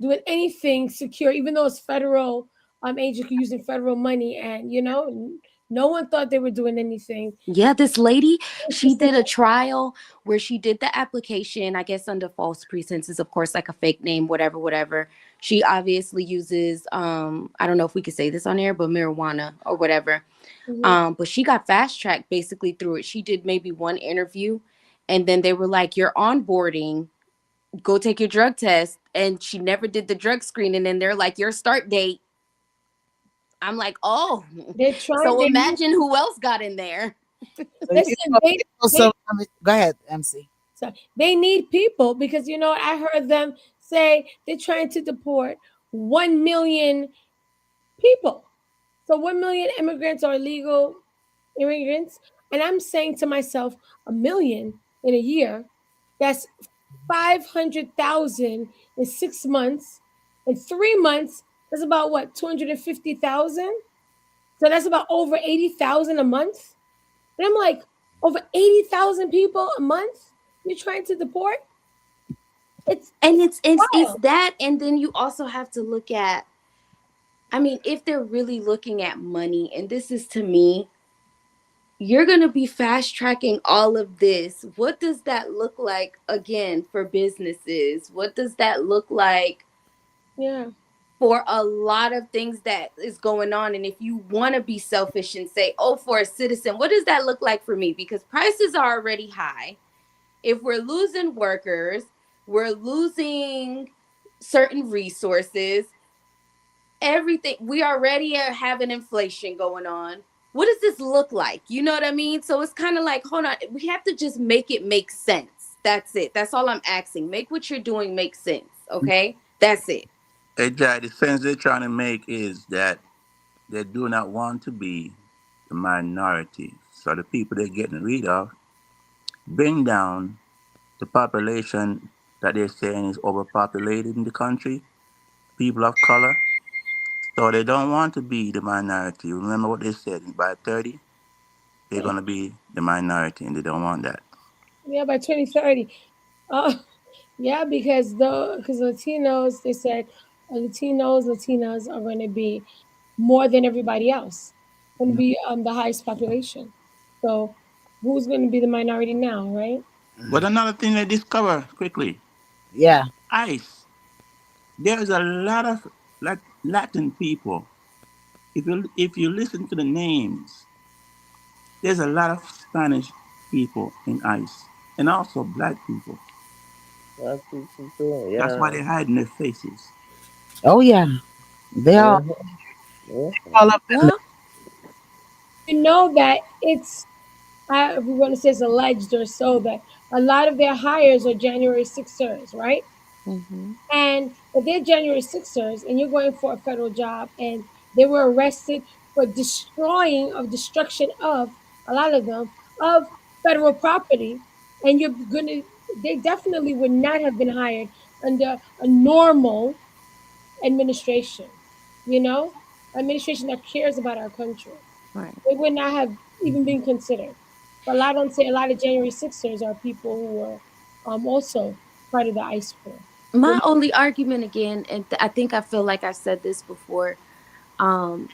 doing anything secure, even though it's federal agency using federal money, and no one thought they were doing anything. Yeah, this lady, It's she just like, did a trial where she did the application, I guess under false pretenses, of course, like a fake name, whatever, whatever. She obviously uses I don't know if we could say this on air, but marijuana or whatever. mhm. But she got fast tracked basically through it. She did maybe one interview and then they were like, "You're onboarding, go take your drug test." And she never did the drug screening and they're like, "Your start date." I'm like, "Oh." They're trying. So They need. imagine who else got in there. So Listen, they so I mean, go ahead, MC. so they need people because I heard them say they're trying to deport 1 million people. So 1 million immigrants are illegal immigrants, and I'm saying to myself, 1 million in a year. That's 500,000 in 6 months. In 3 months, that's about what 250,000. So that's about over 80,000 a month. And I'm like, over 80,000 people a month you're trying to deport? And It's it's wild. that, and then you also have to look at, I mean, if they're really looking at money, and this is to me, you're going to be fast tracking all of this. What does that look like again for businesses? What does that look like Yeah. for a lot of things that is going on? And if you want to be selfish and say, "Oh, for a citizen, what does that look like for me?" Because prices are already high. If we're losing workers, we're losing certain resources, everything, we already are having inflation going on. What does this look like? You know what I mean? So it's kind of like, hold on, we have to just make it make sense. That's it. That's all I'm asking. Make what you're doing make sense. Okay, that's it. Hey, Jai, the sense they're trying to make is that they do not want to be the minority. So the people they're getting rid of bring down the population that they're saying is overpopulated in the country, people of color. So they don't want to be the minority. Remember what they said, by 30, they're going to be the minority, and they don't want that. Yeah, by 2030. Uh, yeah, because Latinos, they said Latinas are going to be more than everybody else. Going to be the highest population. So who's going to be the minority now, right? But another thing they discover quickly, Yeah. ICE. There's a lot of Latin people. If you listen to the names, there's a lot of Spanish people in ICE, and also black people. That's people too. That's why Yeah. they're hiding their faces. Oh yeah. They all Uh-huh. Yeah. all up in Well, You know that it's if we want to say it's alleged or so that a lot of their hires are January Sixers, right? mhm. And if they're January Sixers and you're going for a federal job and they were arrested for destruction of a lot of them of federal property, and they definitely would not have been hired under a normal administration, you know, administration that cares about our country. Right. They would not have even been considered. But a lot of January Sixers are people who were also part of the ICE crew. My only argument again, and I think I feel like I said this before, um,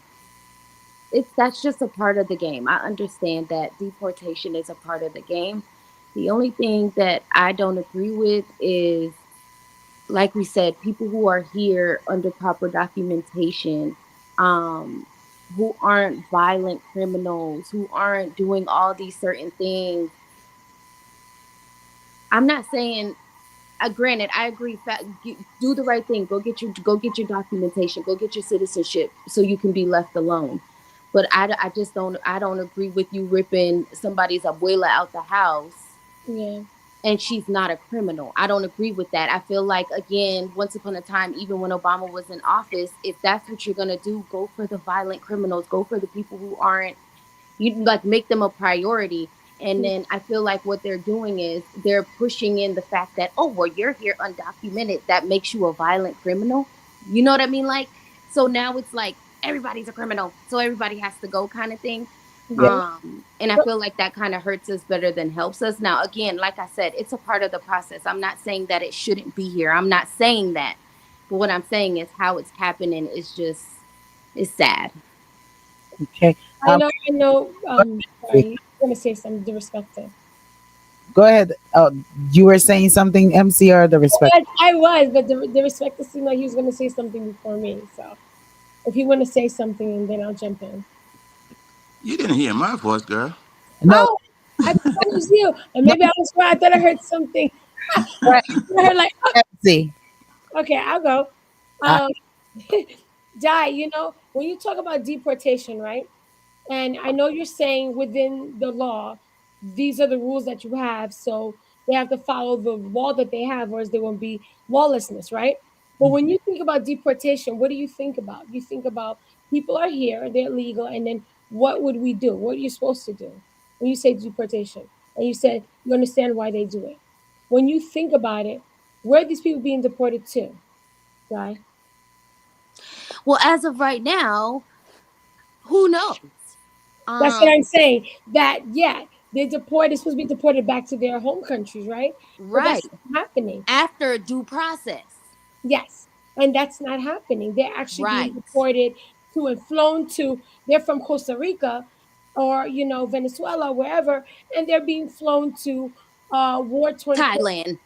it's that's just a part of the game. I understand that deportation is a part of the game. The only thing that I don't agree with is, like we said, people who are here under proper documentation, um, who aren't violent criminals, who aren't doing all these certain things. I'm not saying. Granted, I agree. Do the right thing. Go get your documentation. Go get your citizenship so you can be left alone. But I just don't. I don't agree with you ripping somebody's abuela out the house Yeah. and she's not a criminal. I don't agree with that. I feel like, again, once upon a time, even when Obama was in office, if that's what you're going to do, go for the violent criminals, go for the people who aren't, you like make them a priority. And then I feel like what they're doing is they're pushing in the fact that, oh, well, you're here undocumented, that makes you a violent criminal. You know what I mean? Like, so now it's like everybody's a criminal, so everybody has to go, kind of thing. Yeah. And I feel like that kind of hurts us better than helps us. Now, again, like I said, it's a part of the process. I'm not saying that it shouldn't be here, I'm not saying that, but what I'm saying is how it's happening is just, it's sad. Okay. I know, I know. Go ahead. Sorry, you're gonna say something. The respecter. Go ahead. Oh, you were saying something, MC, or the respect? Yes, I was, but the respecter seemed like he was gonna say something before me. So if you want to say something, and then I'll jump in. You didn't hear my voice, girl. No, Oh, I thought it was you, and no, maybe I was wrong. I thought I heard something. go ahead, I heard like, MC. oh, okay, I'll go. Uh, Um, Di, when you talk about deportation, right? And I know you're saying within the law, these are the rules that you have. So they have to follow the law that they have, or else there won't be lawlessness, right? But when you think about deportation, what do you think about? You think about people are here, they're legal, and then what would we do? What are you supposed to do when you say deportation? And you said you understand why they do it. When you think about it, where are these people being deported to? Guy? Well, as of right now, who knows? That's what Um, I'm saying. That yeah, they're deported. Supposed to be deported back to their home countries, right? But right. that's not happening. After due process. Yes, and that's not happening. They're actually being Right. deported to and flown to. They're from Costa Rica, or Venezuela, wherever, and they're being flown to war torn country. Thailand.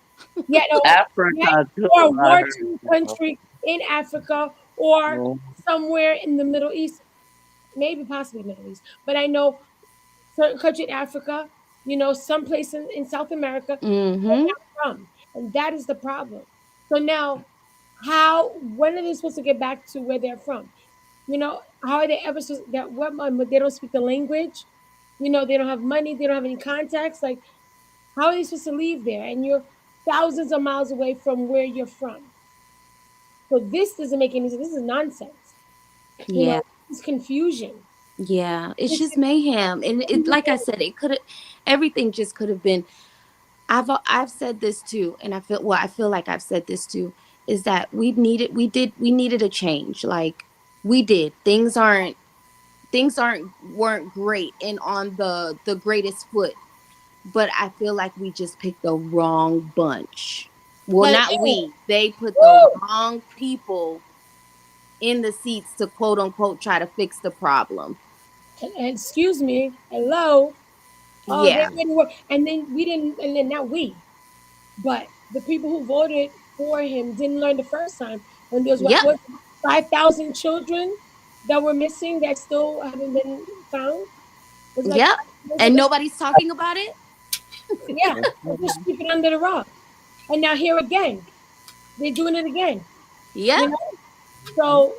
Yeah, no, right, Africa too, or a I war heard. torn country in Africa or Mm, somewhere in the Middle East, maybe possibly Middle East. But I know certain country in Africa, some place in South America, they're Mm-hmm. not from. And that is the problem. So now, when are they supposed to get back to where they're from? How are they ever supposed that what they don't speak the language? They don't have money, they don't have any contacts. Like, how are they supposed to leave there? And you're thousands of miles away from where you're from. So this doesn't make any sense. This is nonsense. Yeah. This is confusion. Yeah. It's This just mayhem. And it, like I said, it could have, everything just could have been. I've said this too, and I feel like I've said this too, is that we needed a change. Like, we did. Things weren't great and on the greatest foot, but I feel like we just picked the wrong bunch. Well, not hello. we. They put the Woo! wrong people in the seats to quote unquote try to fix the problem. And excuse me, hello. Oh, they Yeah. didn't work. And then we didn't, and then not we, but the people who voted for him didn't learn the first time when there was Yep. what 5,000 children that were missing that still haven't been found. It was like Yep. 5 years And ago. nobody's talking about it. Yeah, they just mhm. keep it under the rug. And now here again, they're doing it again. Yep. You know, so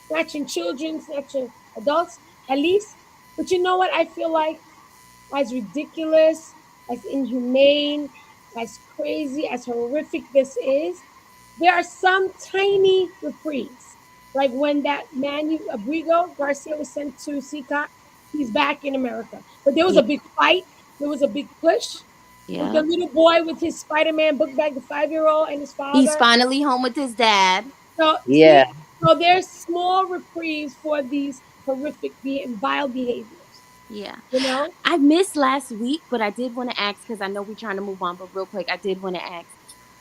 snatching children, snatching adults, at least. But you know what? I feel like as ridiculous, as inhumane, as crazy, as horrific this is, there are some tiny reprieves. Like when that man, Abrigo Garcia, was sent to CCOT, he's back in America. But there was Yeah. a big fight, there was a big push with the Yeah. little boy with his Spider Man book bag, the 5-year old, and his He's father. finally home with his dad. So, Yeah. see, so there's small reprieves for these horrific, vile behaviors, Yeah. you know? I missed last week, but I did want to ask because I know we're trying to move on, but real quick, I did want to ask,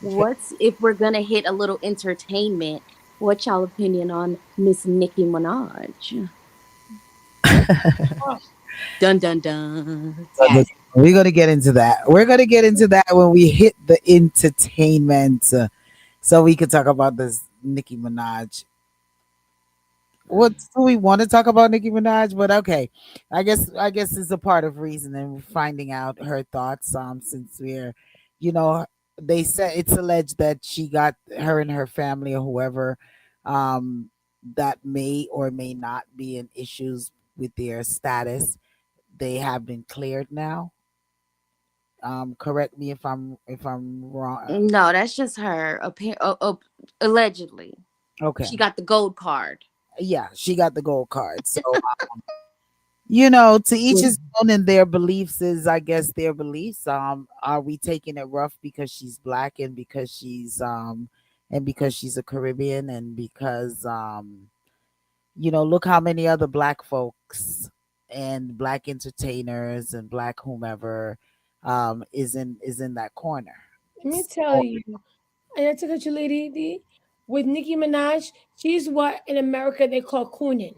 what's if we're gonna hit a little entertainment? What's y'all opinion on Miss Nicki Minaj? Oh, Dun dun dun. Look, yes. we're gonna get into that. We're gonna get into that when we hit the entertainment, so we can talk about this Nicki Minaj. What do we want to talk about Nicki Minaj? But okay, I guess it's a part of reason and finding out her thoughts. Since we're, you know, they said it's alleged that she got her and her family or whoever, um, that may or may not be in issues with their status. They have been cleared now, Correct me if I'm wrong. No, that's just her. Allegedly, Okay. she got the gold card. Yeah, she got the gold card. So to each his own, and their beliefs is, I guess, their beliefs. Are we taking it rough because she's black, and because she's a Caribbean, and because look how many other black folks and black entertainers and black whomever is in that corner. Let me tell So, you, and I took a lady with Nicki Minaj. She's what in America they call cooning.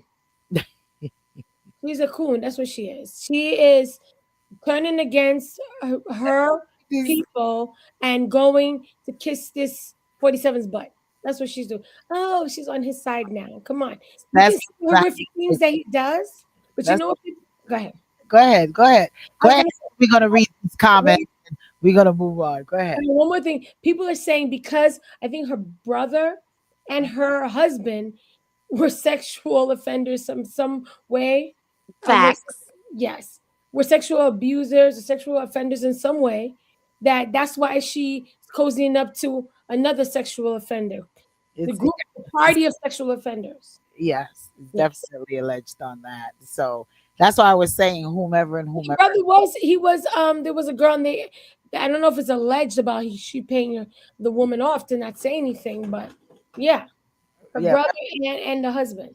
She's a coon. That's what she is. She is turning against her this- people and going to kiss this 47's butt. That's what she's doing. Oh, she's on his side now. Come on. You can that's see the horrific things that he does, but you that's know what? Go ahead. go ahead, go ahead, I go was ahead. gonna We're gonna read these comments. say, We're gonna move on. Go ahead. one more thing. People are saying because I think her brother and her husband were sexual offenders some way. Were Facts. yes, were sexual abusers or sexual offenders in some way. That's why she cozying up to another sexual offender. The It's, group, the party of sexual offenders. yes, it's Yes. definitely alleged on that. So that's why I was saying whomever and Her whomever. brother was he was there was a girl and they I don't know if it's alleged about she paying the woman off to not say anything, but yeah, her Yeah, brother and the husband.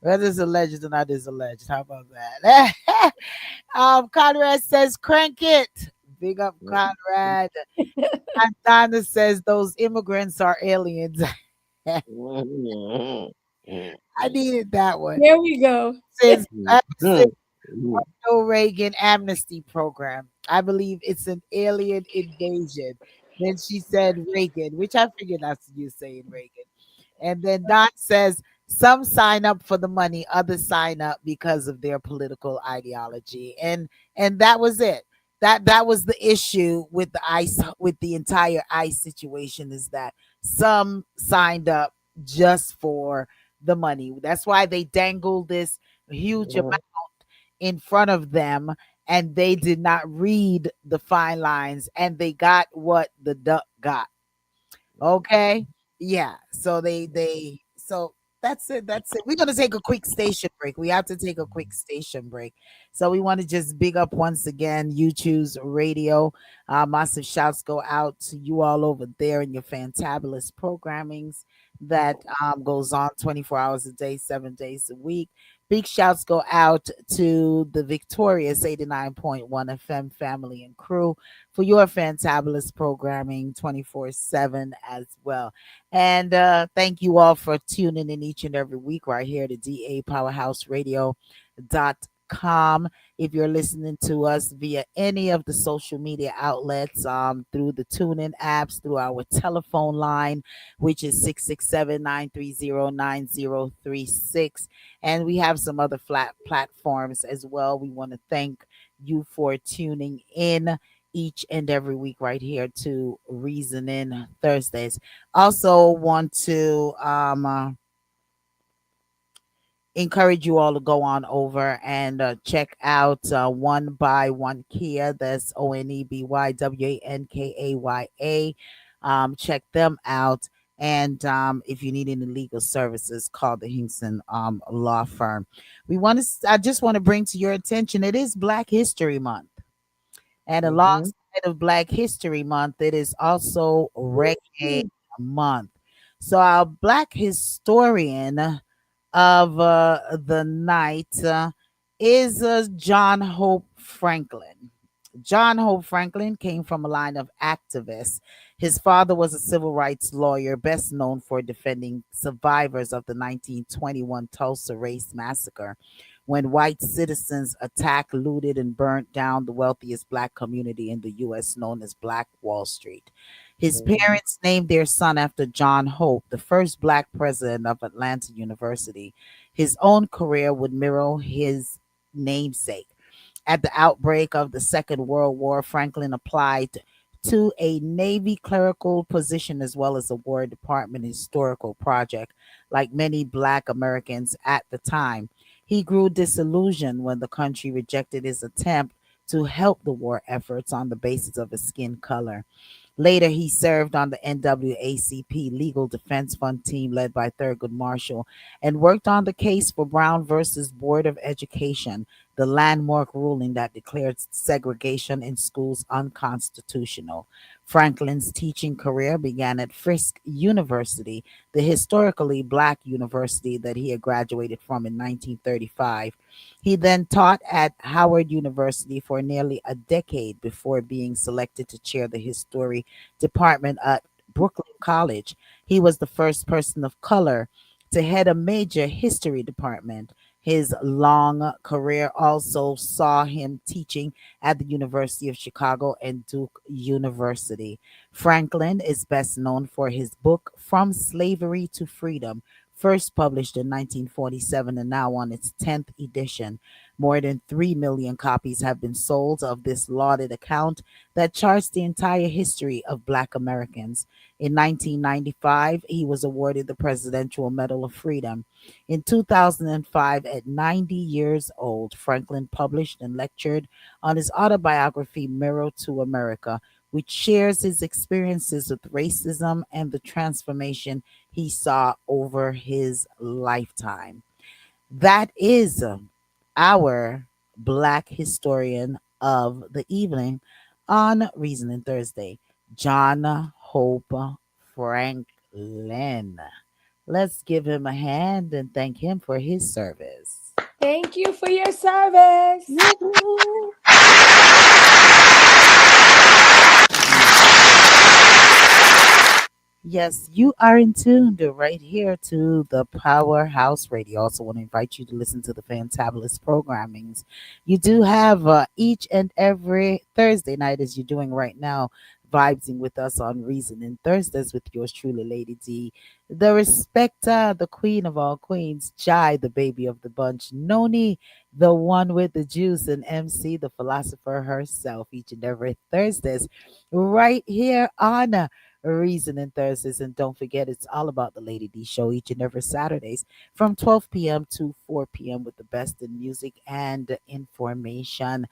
whether it's alleged or not is alleged. How about that? Conrad says crank it. Big up Conrad. And Donna says those immigrants are aliens. I needed that one. There we go. Says no Reagan amnesty program. I believe it's an alien invasion. Then she said Reagan, which I figured that's you saying Reagan. And then Don says some sign up for the money, others sign up because of their political ideology. And that was it. That was the issue with the ICE, with the entire ICE situation, is that some signed up just for the money. That's why they dangled this huge amount in front of them, and they did not read the fine lines, and they got what the duck got. Okay. Yeah. So that's it. That's it. We're gonna take a quick station break. We have to take a quick station break. So we want to just big up once again You Choose Radio. Massive shouts go out to you all over there in your fantabulous programmings that goes on 24 hours a day, 7 days a week. Big shouts go out to the Victorious 89.1 FM family and crew for your fantabulous programming 24/7 as well. And thank you all for tuning in each and every week right here to dapowerhouseradio.com. If you're listening to us via any of the social media outlets, through the TuneIn apps, through our telephone line, which is 667-930-9036. And we have some other flat platforms as well. We want to thank you for tuning in each and every week right here to Reasoning Thursdays. Also want to encourage you all to go on over and check out One by One Kia. That's ONEBYWANKAYA. Check them out. And if you need any legal services, call the Hinkson law firm. I just want to bring to your attention, it is Black History Month. And alongside of Black History Month, it is also Reggae Month. So our Black historian of the night is John Hope Franklin. John Hope Franklin came from a line of activists. His father was a civil rights lawyer, best known for defending survivors of the 1921 Tulsa Race Massacre, when white citizens attacked, looted, and burnt down the wealthiest black community in the U.S., known as Black Wall Street. His parents named their son after John Hope, the first black president of Atlanta University. His own career would mirror his namesake. At the outbreak of the Second World War, Franklin applied to a Navy clerical position as well as a War Department historical project, like many Black Americans at the time. He grew disillusioned when the country rejected his attempt to help the war efforts on the basis of his skin color. Later, he served on the NAACP Legal Defense Fund team led by Thurgood Marshall and worked on the case for Brown versus Board of Education, the landmark ruling that declared segregation in schools unconstitutional. Franklin's teaching career began at Fisk University, the historically black university that he had graduated from in 1935. He then taught at Howard University for nearly a decade before being selected to chair the history department at Brooklyn College. He was the first person of color to head a major history department. His long career also saw him teaching at the University of Chicago and Duke University. Franklin is best known for his book From Slavery to Freedom, first published in 1947 and now on its 10th edition. More than 3 million copies have been sold of this lauded account that charts the entire history of Black Americans. In 1995, he was awarded the Presidential Medal of Freedom. In 2005, at 90 years old, Franklin published and lectured on his autobiography, Mirror to America, which shares his experiences with racism and the transformation he saw over his lifetime. That is our Black historian of the evening on Reasoning Thursday, John Hope Franklin. Let's give him a hand and thank him for his service. Thank you for your service. Woo-hoo. Yes, you are in tune to right here to the Powerhouse Radio. Also, want to invite you to listen to the fantabulous programmings you do have each and every Thursday night, as you're doing right now, vibing with us on Reason and Thursdays with yours truly, Lady D, the Respecta, the Queen of all Queens, Jai, the baby of the bunch, Noni, the one with the juice, and MC, the philosopher herself, each and every Thursdays, right here on Reasoning Thursdays. And don't forget, it's all about the Lady D show each and every Saturdays from 12 p.m. to 4 p.m. with the best in music and information.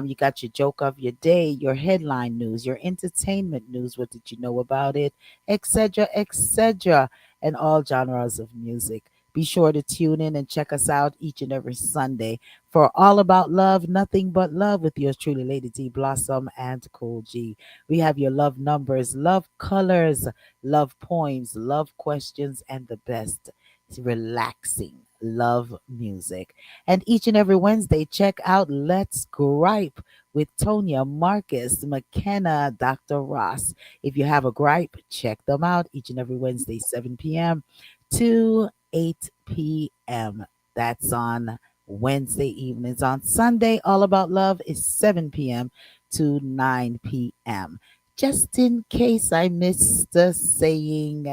You got your joke of your day, your headline news, your entertainment news. What did you know about it? Etc., etc., and all genres of music. Be sure to tune in and check us out each and every Sunday for All About Love, Nothing But Love with yours truly, Lady D Blossom and Cool G. We have your love numbers, love colors, love poems, love questions, and the best relaxing love music. And each and every Wednesday, check out Let's Gripe with Tonya, Marcus, McKenna, Dr. Ross. If you have a gripe, check them out each and every Wednesday, 7 p.m. to 8 p.m. That's on Wednesday evenings. On Sunday, All About Love is 7 p.m. to 9 p.m. Just in case I missed saying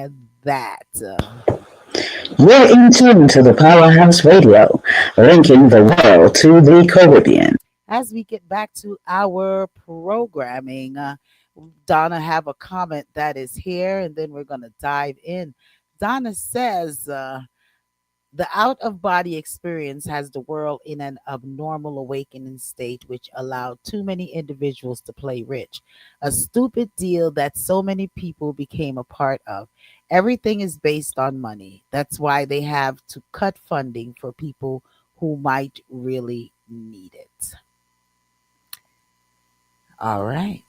that. You're in tune to the Powerhouse Radio, linking the world to the Caribbean. As we get back to our programming, Donna have a comment that is here, and then we're going to dive in. Donna says, the out of body experience has the world in an abnormal awakening state, which allowed too many individuals to play rich. A stupid deal that so many people became a part of. Everything is based on money. That's why they have to cut funding for people who might really need it. All right.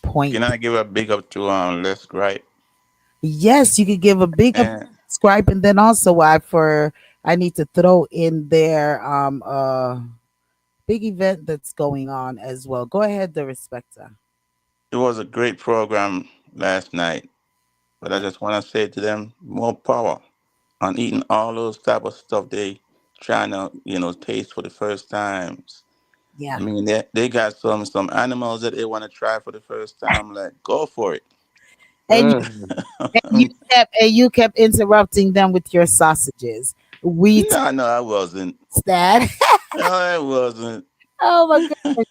Can Point. I give a big up to Les Gripe? Yes, you could give a big And subscribe, and then also I need to throw in there big event that's going on as well. Go ahead, the respecter. it was a great program last night. But I just want to say to them, more power on eating all those type of stuff they trying to, taste for the first times. I Yeah. mean, they got some animals that they want to try for the first time. Like, go for it. And you Mm. and you kept interrupting them with your sausages. We No, no, I wasn't. that. No, I wasn't. Oh my god.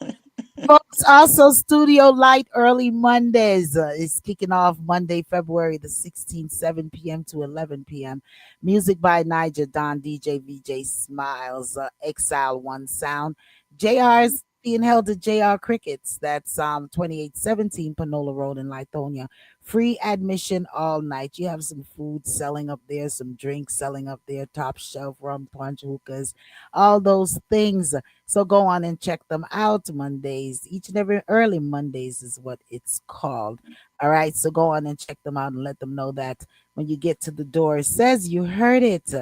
Folks, also Studio Light early Mondays is kicking off Monday, February the 16th, 7 p.m. to 11 p.m. Music by Niger, Don, DJ, VJ Smiles, Exile One Sound. JR's being held at JR Crickets. That's 2817 Panola Road in Lithonia. Free admission all night. You have some food selling up there, some drinks selling up there, top shelf rum punch hookahs, all those things. So go on and check them out Mondays. Each and every early Mondays is what it's called. All right. So go on and check them out and let them know that when you get to the door, it says you heard it.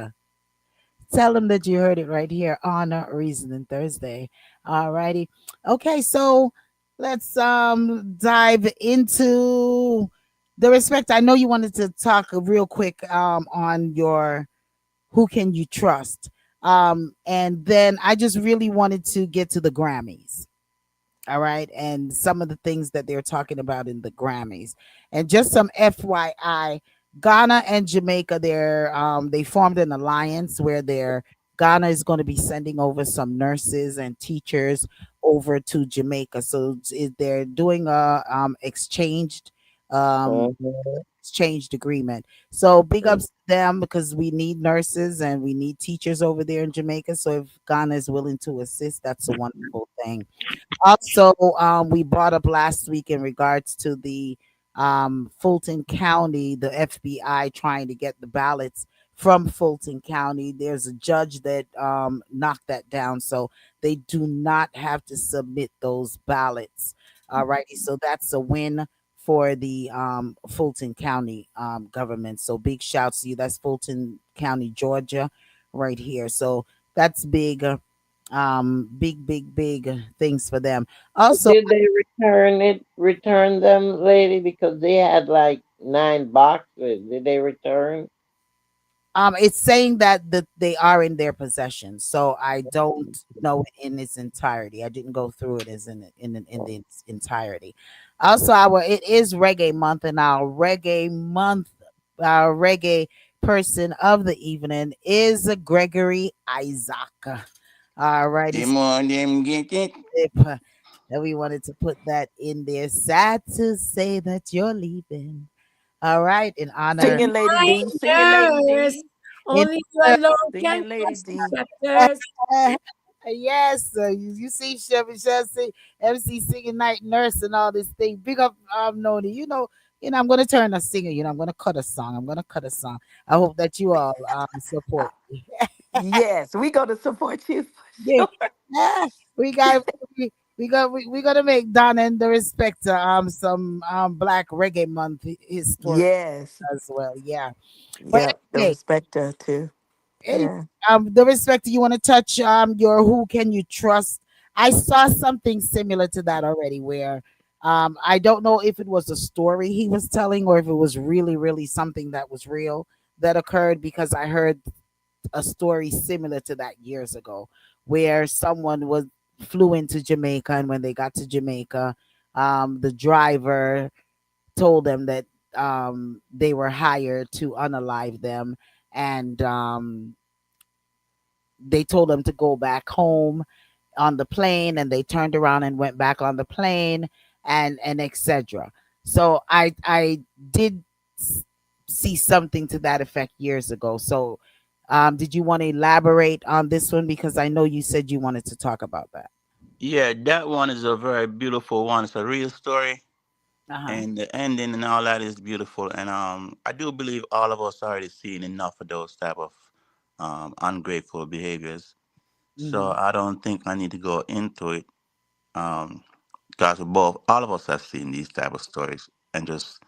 Tell them that you heard it right here on Reasoning Thursday. All righty. Okay, so let's dive into the respect. I know you wanted to talk real quick on your who can you trust. And then I just really wanted to get to the Grammys. All right, and some of the things that they're talking about in the Grammys. And just some FYI, Ghana and Jamaica, they formed an alliance where Ghana is going to be sending over some nurses and teachers over to Jamaica. So they're doing a um Mhm. exchanged agreement. So big ups to them because we need nurses and we need teachers over there in Jamaica. So if Ghana is willing to assist, that's a wonderful thing. Also, we brought up last week in regards to the Fulton County, the FBI trying to get the ballots from Fulton County. There's a judge that knocked that down, so they do not have to submit those ballots. All righty, so that's a win for the Fulton County government. So big shouts to you. That's Fulton County, Georgia, right here. So that's big. Big things for them. Also, Did they return them, lady? Because they had like 9 boxes. Did they return? it's saying that they are in their possession, so I don't know it in its entirety. I didn't go through it as in its entirety. Also, our it is reggae month, and our reggae person of the evening is Gregory Isaac. All righty, Them on them get it. that we wanted to put that in there. Sad to say that you're leaving. All right, in honor, Sing it, Lady My D. Sing it, Lady nurse, D. in only you honor. alone Sing can it, Lady trust the D. doctors. Yes, you see Chevy Chelsea, MC singing night nurse and all this thing. Big up Noni. I'm gonna turn a singer, I'm gonna cut a song. I'm gonna cut a song. I hope that you all support me. Yes, we gonna support you Yeah. for sure. Yeah, we got we gotta make Donna and the Respecter some black reggae month historic Yes. as well. Yeah. But Yep. The anyway, respecter too. anyway, Yeah. the Respecter, you want to touch your who can you trust? I saw something similar to that already where I don't know if it was a story he was telling or if it was really, really something that was real that occurred because I heard a story similar to that years ago where someone was flew into Jamaica, and when they got to Jamaica, the driver told them that they were hired to unalive them, and they told them to go back home on the plane, and they turned around and went back on the plane, and etc. So I did s- see something to that effect years ago. So did you want to elaborate on this one, because I know you said you wanted to talk about that? Yeah, that one is a very beautiful one. It's a real story, Uh-huh. and the ending and all that is beautiful. And I do believe all of us already seen enough of those type of ungrateful behaviors. So Hmm. I don't think I need to go into it. Um, because both all of us have seen these type of stories, and just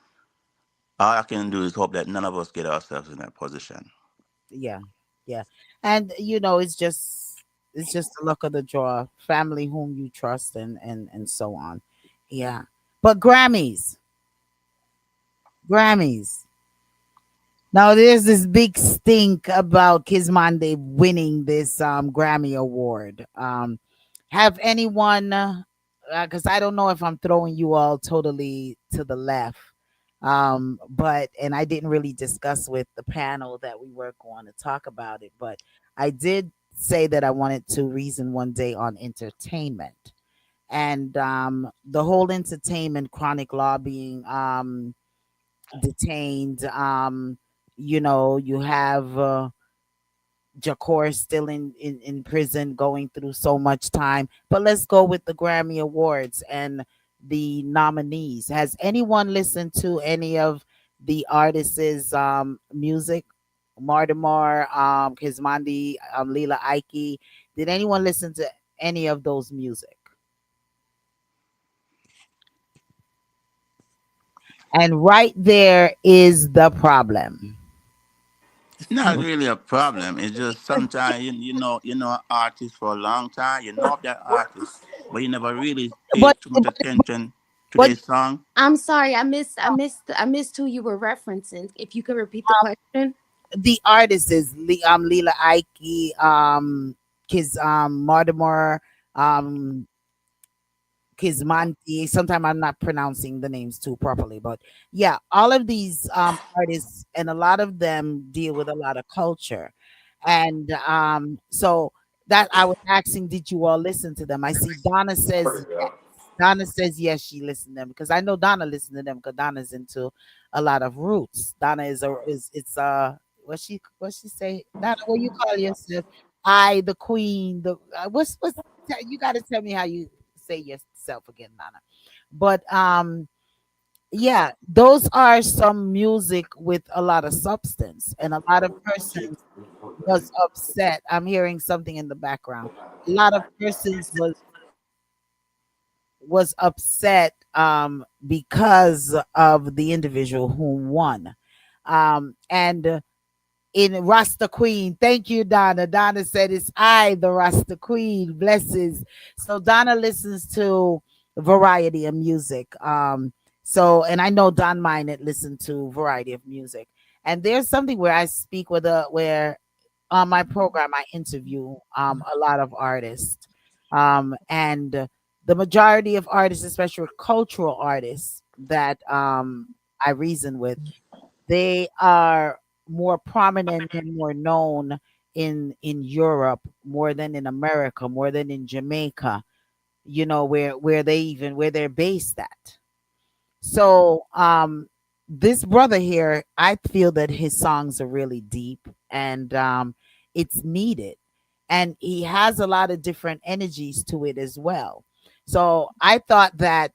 all I can do is hope that none of us get ourselves in that position. Yeah, yeah, and it's just the luck of the draw, family whom you trust, and so on. Yeah, but Grammys. Now there's this big stink about Kizmande winning this Grammy award. Have anyone? Because I don't know if I'm throwing you all totally to the left. But and I didn't really discuss with the panel that we were going to talk about it, but I did say that I wanted to reason one day on entertainment and the whole entertainment chronic law being detained. You have Jakor still in prison, going through so much time. But let's go with the Grammy Awards and the nominees. Has anyone listened to any of the artists' music? Mardamar, Kizmandi, Lila Ike. Did anyone listen to any of those music? And right there is the problem. It's not really a problem. It's just sometimes you know an artist for a long time. You know of that artist, but you never really pay But too much attention to but their song. I'm sorry, I missed who you were referencing. If you could repeat the question. the artist is Lila Ike, Kiz Mardamar, um Kizmanti. Sometimes I'm not pronouncing the names too properly, but yeah, all of these artists and a lot of them deal with a lot of culture. And so that I was asking, did you all listen to them? I see Donna says yes. Donna says yes, she listened to them because I know Donna listened to them because Donna's into a lot of roots. Donna is a is it's what she say? Donna, what you call yourself? I the queen. The what's you got to tell me how you say yourself again, Nana. But yeah, those are some music with a lot of substance, and a lot of persons was upset. I'm hearing something in the background. A lot of persons was upset because of the individual who won. And in Rasta Queen. Thank you, Donna. Donna said, "It's I, the Rasta Queen." Blesses. So Donna listens to variety of music. So and I know Don Minot listened to variety of music. And there's something where I speak with a where on my program I interview a lot of artists. And the majority of artists, especially cultural artists that I reason with, they are more prominent and more known in Europe more than in America, more than in Jamaica, where they're based at. So this brother here, I feel that his songs are really deep and it's needed. And he has a lot of different energies to it as well. So I thought that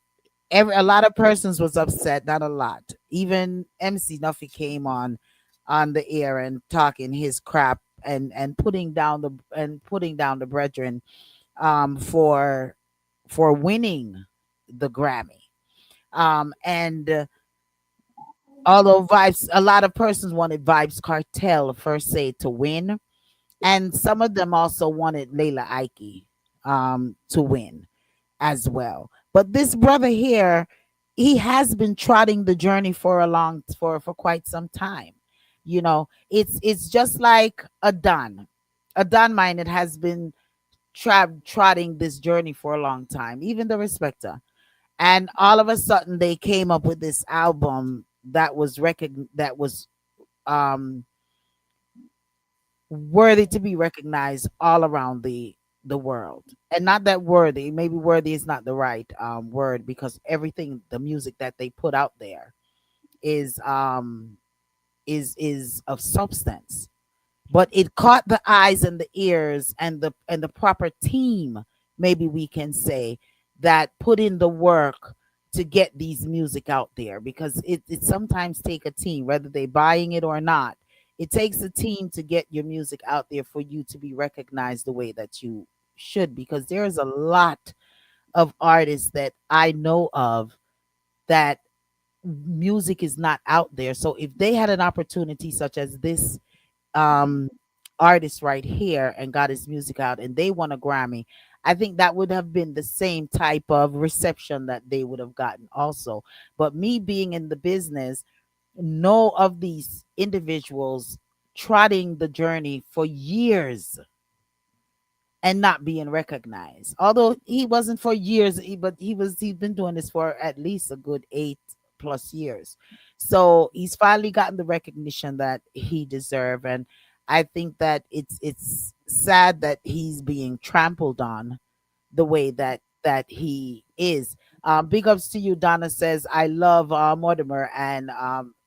a lot of persons was upset, not a lot. Even MC Nuffy came on the air and talking his crap and putting down the brethren for winning the Grammy. And although Vibes, a lot of persons wanted Vibes Cartel first say to win, and some of them also wanted Layla Ike to win as well. But this brother here, he has been trotting the journey for quite some time. It's just like a Don. A Don Minot has been trotting this journey for a long time, even the Respecter. And all of a sudden they came up with this album that was um worthy to be recognized all around the world. And not that worthy, maybe worthy is not the right word, because everything, the music that they put out there is is of substance. But it caught the eyes and the ears and the proper team, maybe we can say, that put in the work to get these music out there, because it sometimes take a team, whether they buying it or not. It takes a team to get your music out there for you to be recognized the way that you should, because there's a lot of artists that I know of that music is not out there. So if they had an opportunity such as this um artist right here and got his music out and they won a Grammy, I think that would have been the same type of reception that they would have gotten also. But me being in the business, know of these individuals trotting the journey for years and not being recognized. Although he wasn't for years, but he's been doing this for at least a good 8+ years. So he's finally gotten the recognition that he deserved. And I think that it's sad that he's being trampled on the way that he is. Big ups to you. Donna says, I love Mortimer and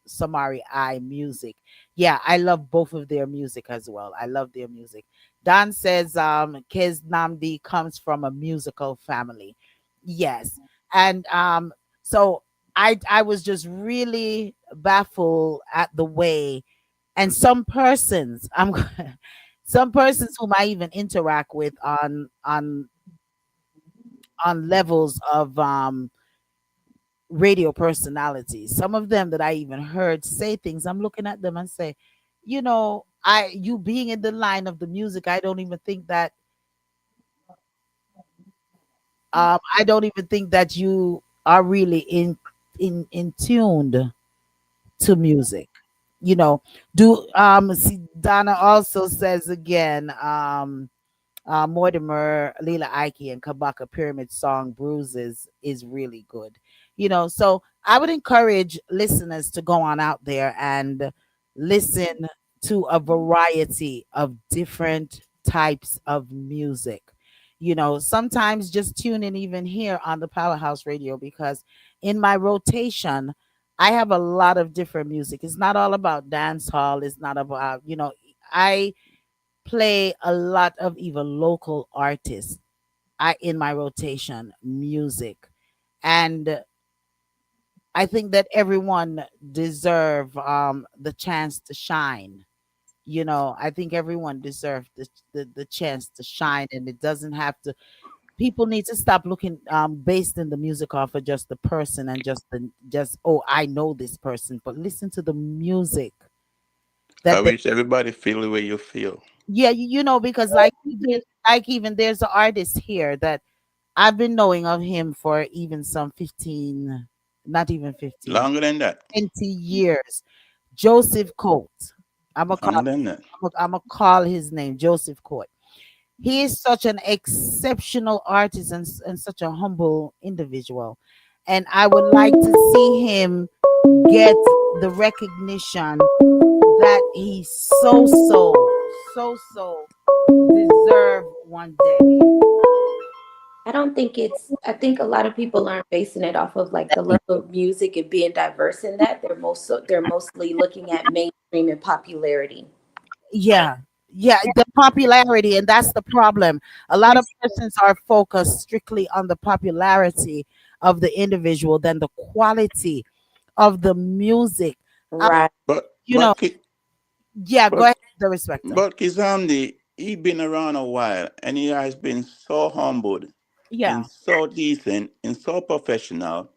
Samari I music. Yeah, I love both of their music as well. I love their music. Don says Kez Namdi comes from a musical family. Yes. And so I was just really baffled at the way, and some persons some persons whom I even interact with on levels of radio personalities. Some of them that I even heard say things, I'm looking at them and say, you being in the line of the music, I don't even think that you are really in tuned to music. You know, do see Donna also says again, Mortimer, Lila Ike, and Kabaka Pyramid song Bruises is really good. So I would encourage listeners to go on out there and listen to a variety of different types of music. Sometimes just tune in even here on the Powerhouse Radio, because in my rotation, I have a lot of different music. It's not all about dance hall. It's not about, I play a lot of even local artists in my rotation music. And I think that everyone deserve the chance to shine. I think everyone deserves the chance to shine, and it doesn't have to. People need to stop looking based in the music off of just the person, and just, oh, I know this person, but listen to the music I that they. wish everybody feel the way you feel. Yeah, because like even there's an artist here that I've been knowing of him for even some 15, not even 15, Longer than that. 20 years. Joseph Coates. I'm gonna call Longer than that. I'm gonna call his name Joseph Court. He is such an exceptional artist, and such a humble individual. And I would like to see him get the recognition that he so deserve one day. I think a lot of people aren't basing it off of like the level of music and being diverse in that. They're mostly looking at mainstream and popularity. Yeah. Yeah, the popularity, and that's the problem. A lot of persons are focused strictly on the popularity of the individual than the quality of the music. Um, Right. But you know, yeah, go but ahead, the respecter. but Kizamdi, he been around a while and he has been so humbled Yeah. and so decent and so professional.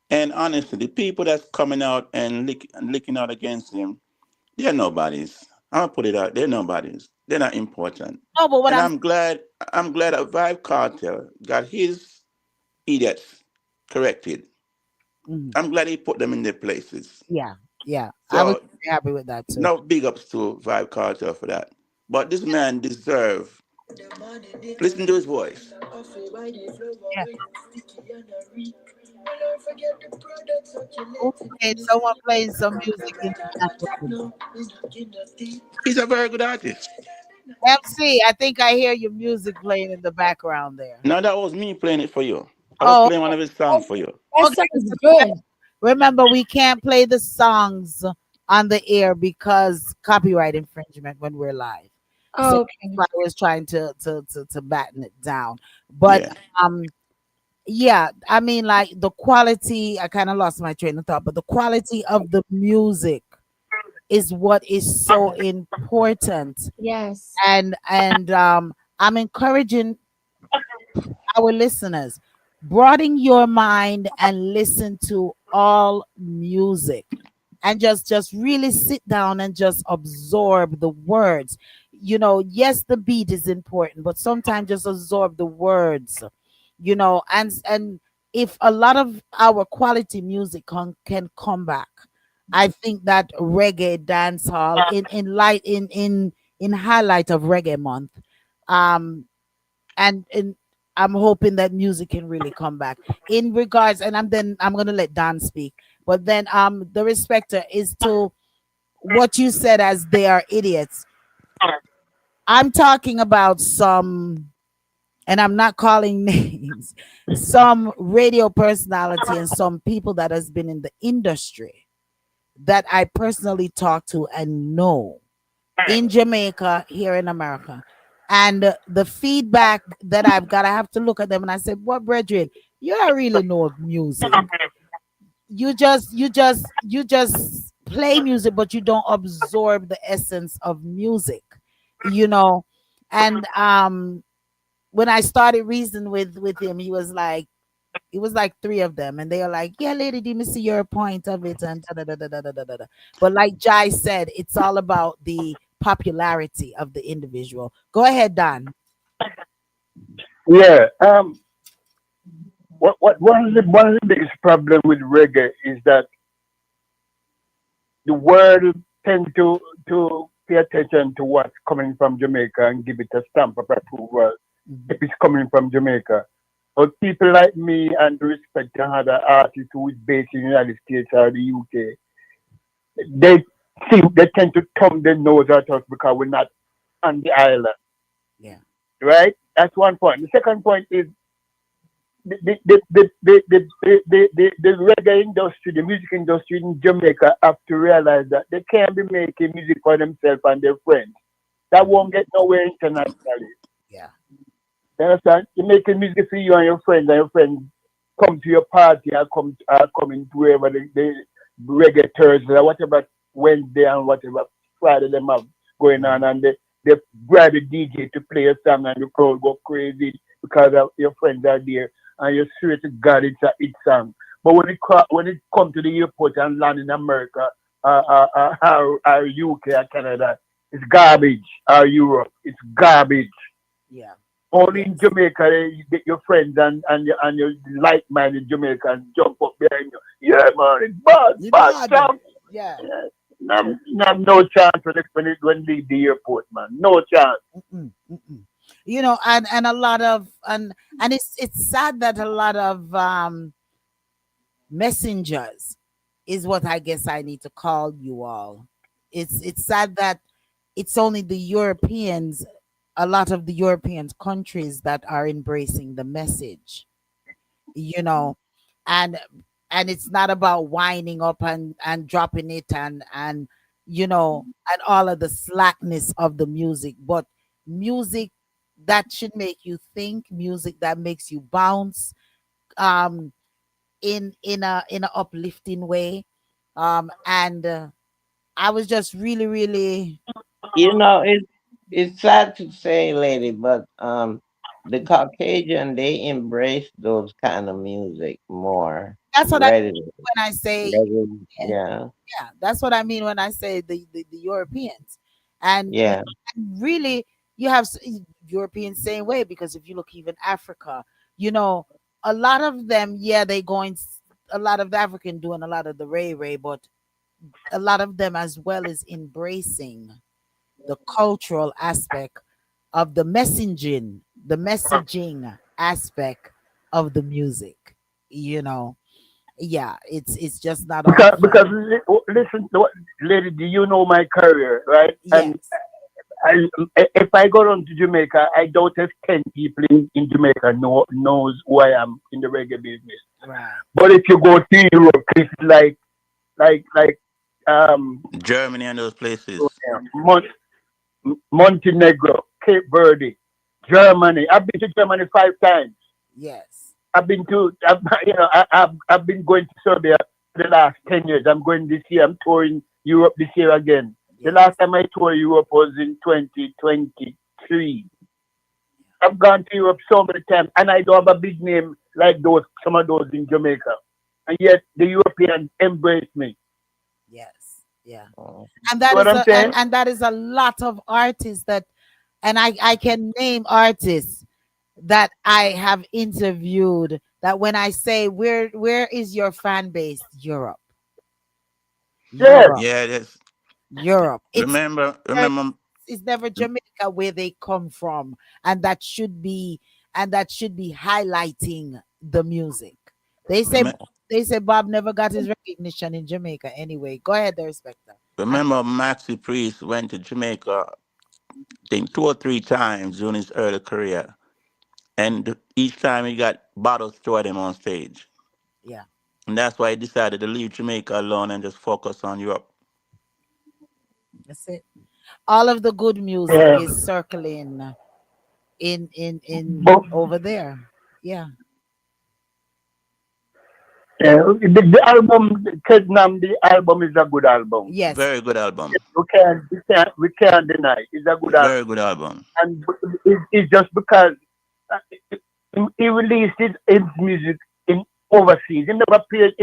And honestly, the people that's coming out and licking out against him, they're nobodies. I'm gonna put it out. They're nobodies. They're not important. No, but what And I'm I'm glad that Vibe Cartel got his idiots corrected. Mhm. I'm glad he put them in their places. Yeah, yeah. I was So very happy with that too. no big ups to Vibe Cartel for that. But this man deserve. Listen to his voice. Yeah. Okay, someone playing some music in the background. He's a very good artist. MC, I think I hear your music playing in the background there. Now that was me playing it for you. I was Oh, playing one of his songs for you. That okay. sounds good. Remember, we can't play the songs on the air because copyright infringement when we're live. So that's Okay. why I was trying to batten it down. But Yeah. um, yeah, I mean, like the quality. I kind of lost my train of thought, but the quality of the music is what is so important. Yes. And I'm encouraging our listeners, broaden your mind and listen to all music, and just really sit down and just absorb the words. Yes, the beat is important, but sometimes just absorb the words. And if a lot of our quality music can come back, I think that reggae dancehall in highlight of reggae month, um and I'm hoping that music can really come back in regards. And I'm gonna let Don speak, but then the respecter is to what you said as they are idiots. I'm talking about some, and I'm not calling names, some radio personality and some people that has been in the industry that I personally talk to and know in Jamaica, here in America. And the feedback that I've got, I have to look at them and I said, "What, brethren, you don't really know music. You just play music, but you don't absorb the essence of music, you know." And when I started reasoning with him, he was like, it was like three of them, and they are like, "Yeah, lady, did me see your point of it?" And da, da, da, da, da, da, da, da, da. But like Jai said, it's all about the popularity of the individual. Go ahead, Don. Yeah. What one of the biggest problem with reggae is that the world tend to pay attention to what's coming from Jamaica and give it a stamp of approval Mhm. if it's coming from Jamaica. But people like me and the respect to other artists who is based in the United States or the UK, they they tend to thumb their nose at us because we're not on the island, Yeah. right? That's one point. The second point is the reggae industry, the music industry in Jamaica have to realize that they can't be making music for themselves and their friends. That Mhm. won't get nowhere internationally. Yeah. You understand? You're making music for you and your friends come to your party or coming to wherever the reggae Thursday or whatever Wednesday and whatever Friday them have going on, Mhm. and they grab a DJ to play a song and the crowd go crazy because of your friends are there and you swear to God it's a hit song. But when it come to the airport and land in America or UK or Canada, it's garbage. Or Europe, it's garbage. Yeah. Only in Yes. Jamaica, you get your friends and your like-minded Jamaicans jump up behind you. Yeah, man, it's bad, You bad bad. song. Yeah. Yeah. No chance when leave the airport, man. No chance. Mm-mm, mm-mm. And a lot of and it's sad that a lot of messengers is what I guess I need to call you all. It's sad that it's only the Europeans, a lot of the European countries that are embracing the message, you know, and and it's not about winding up and dropping it and all of the slackness of the music, but music that should make you think, music that makes you bounce, um in a uplifting way. And I was just really, really. You know, it's sad to say, lady, but the Caucasian, they embrace those kind of music more That's what I mean readily. when I say, Yeah, yeah, that's what I mean when I say the Europeans. And yeah. really, you have Europeans same way, because if you look even Africa, you know, a lot of them, yeah, they going, a lot of the African doing a lot of the ray, but a lot of them as well is embracing the cultural aspect of the messaging aspect of the music. You know, yeah, it's just not all Because fun. listen, lady, do you know my career, right? And Yes, I, if I go down to Jamaica, I doubt if 10 people in Jamaica knows who I am in the reggae business. right. But if you go to Europe, it's like um Germany and those places. Mon- Montenegro, Cape Verde, Germany. I've been to Germany 5 times. Yes, I've been to, I've been going to Serbia for the last 10 years. I'm going this year. I'm touring Europe this year again. The last yes, time I toured Europe was in 2023. I've gone to Europe so many times, and I don't have a big name like some of those in Jamaica, and yet the Europeans embrace me. yes, yeah. Uh, And You that know what is I'm a and, saying? and that is a lot of artists that, and I can name artists that I have interviewed, that when I say, where is your fan base? Europe. Yes. Europe. Yeah, that's Europe. Never, remember it's never Jamaica where they come from, and that should be highlighting the music. They say rem- they say Bob never got his recognition in Jamaica anyway. Go ahead, the respecter. And remember Maxi Priest went to Jamaica, I think 2 or 3 times during his early career, and each time he got bottles thrown at him on stage. yeah, And that's why I decided to leave Jamaica alone and just focus on Europe. That's it. All of the good music Yeah. is circling in But over there. Yeah. the album, Kednam, the album is a good album. Yes. Very good album. We can't deny it's a good album. Very good album. And it's just because uh, he released his music in overseas. He never paid,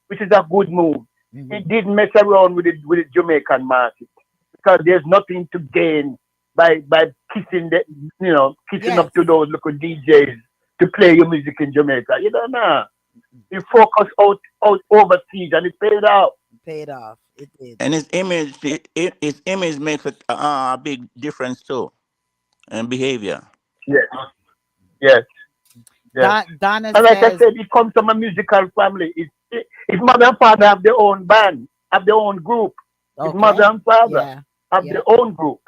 which is a good move. He Hmm. didn't mess around with the Jamaican market because there's nothing to gain by kissing kissing up Yes. to those local DJs to play your music in Jamaica. You don't know. You focus out overseas and it paid out. Paid off. It did. And his image makes a big difference too, and behavior. Yes, yes, yes. Donna And like I says, said, it comes from a musical family. His mother and father have their own band, have their own group. His mother okay. and father Yeah. have Yeah. their own group.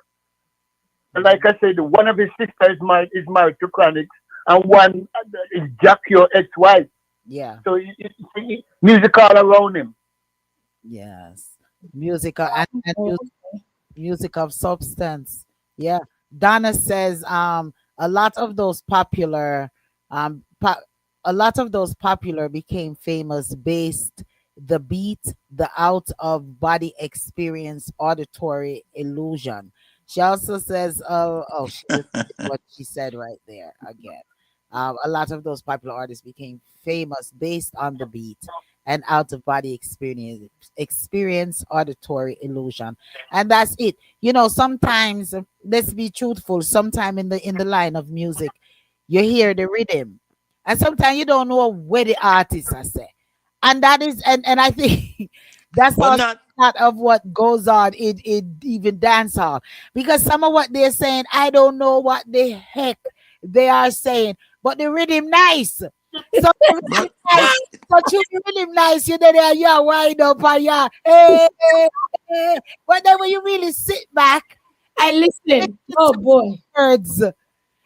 And like Hmm. I said, one of his sisters is married to Chronic, and one is Jack, your ex-wife. Yeah. So music all around him. Yes. Music and music of substance. Yeah. Donna says a lot of those popular um po- a lot of those popular became famous based the beat, the out of body experience, auditory illusion. She also says, she repeated what she said right there again. A lot of those popular artists became famous based on the beat and out of body experience, auditory illusion, and that's it. Sometimes, let's be truthful, sometime in the line of music you hear the rhythm, and sometimes you don't know where the artist are say, and that is and I think that's But also not part of what goes on in even dance hall, because some of what they're saying, I don't know what the heck they are saying, but the rhythm nice. So the rhythm but nice. but So you be really nice, there, yeah, wind up and yeah, hey. But then when you really sit back and And listen, listen oh to boy. words,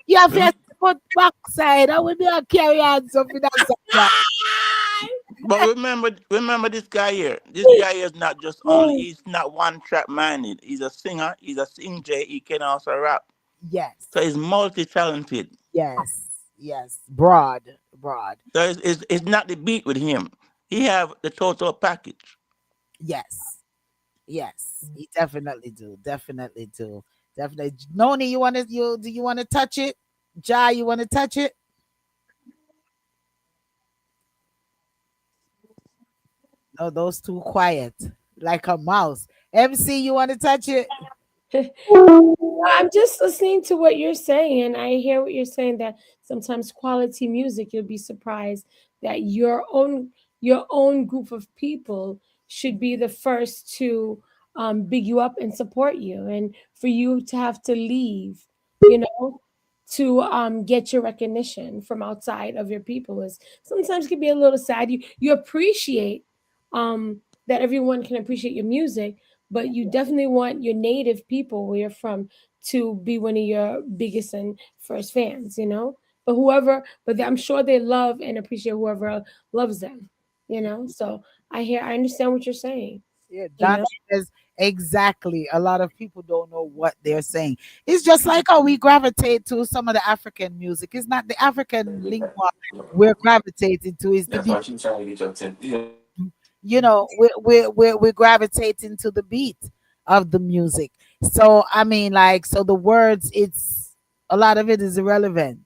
you have to rem- put backside. I will be a carry on something that song. That. but remember this guy here. This guy is not just only Oh, he's not one track minded. He's a singer, he's a sing J, he can also rap. Yes, So he's multi talented. yes. Broad. So it's not the beat with him. He have the total package. Yes, yes. He definitely do. Definitely do. Definitely. Noni, do you want to touch it? Jai, you want to touch it? No, those two quiet like a mouse. MC, you want to touch it? I'm just listening to what you're saying, and I hear what you're saying that sometimes quality music, you'll be surprised that your own group of people should be the first to big you up and support you, and for you to have to leave, you know, to get your recognition from outside of your people is sometimes can be a little sad. You appreciate that everyone can appreciate your music, but you definitely want your native people where you're from to be one of your biggest and first fans. But I'm sure they love and appreciate whoever loves them. So I understand what you're saying, Yeah, you Donna know. says exactly. A lot of people don't know what they're saying. It's just like how we gravitate to some of the African music. It's not the African lingua we're gravitating to, is the beat. We're gravitating to the beat of the music. So I mean, like, so the words, it's a lot of it is irrelevant.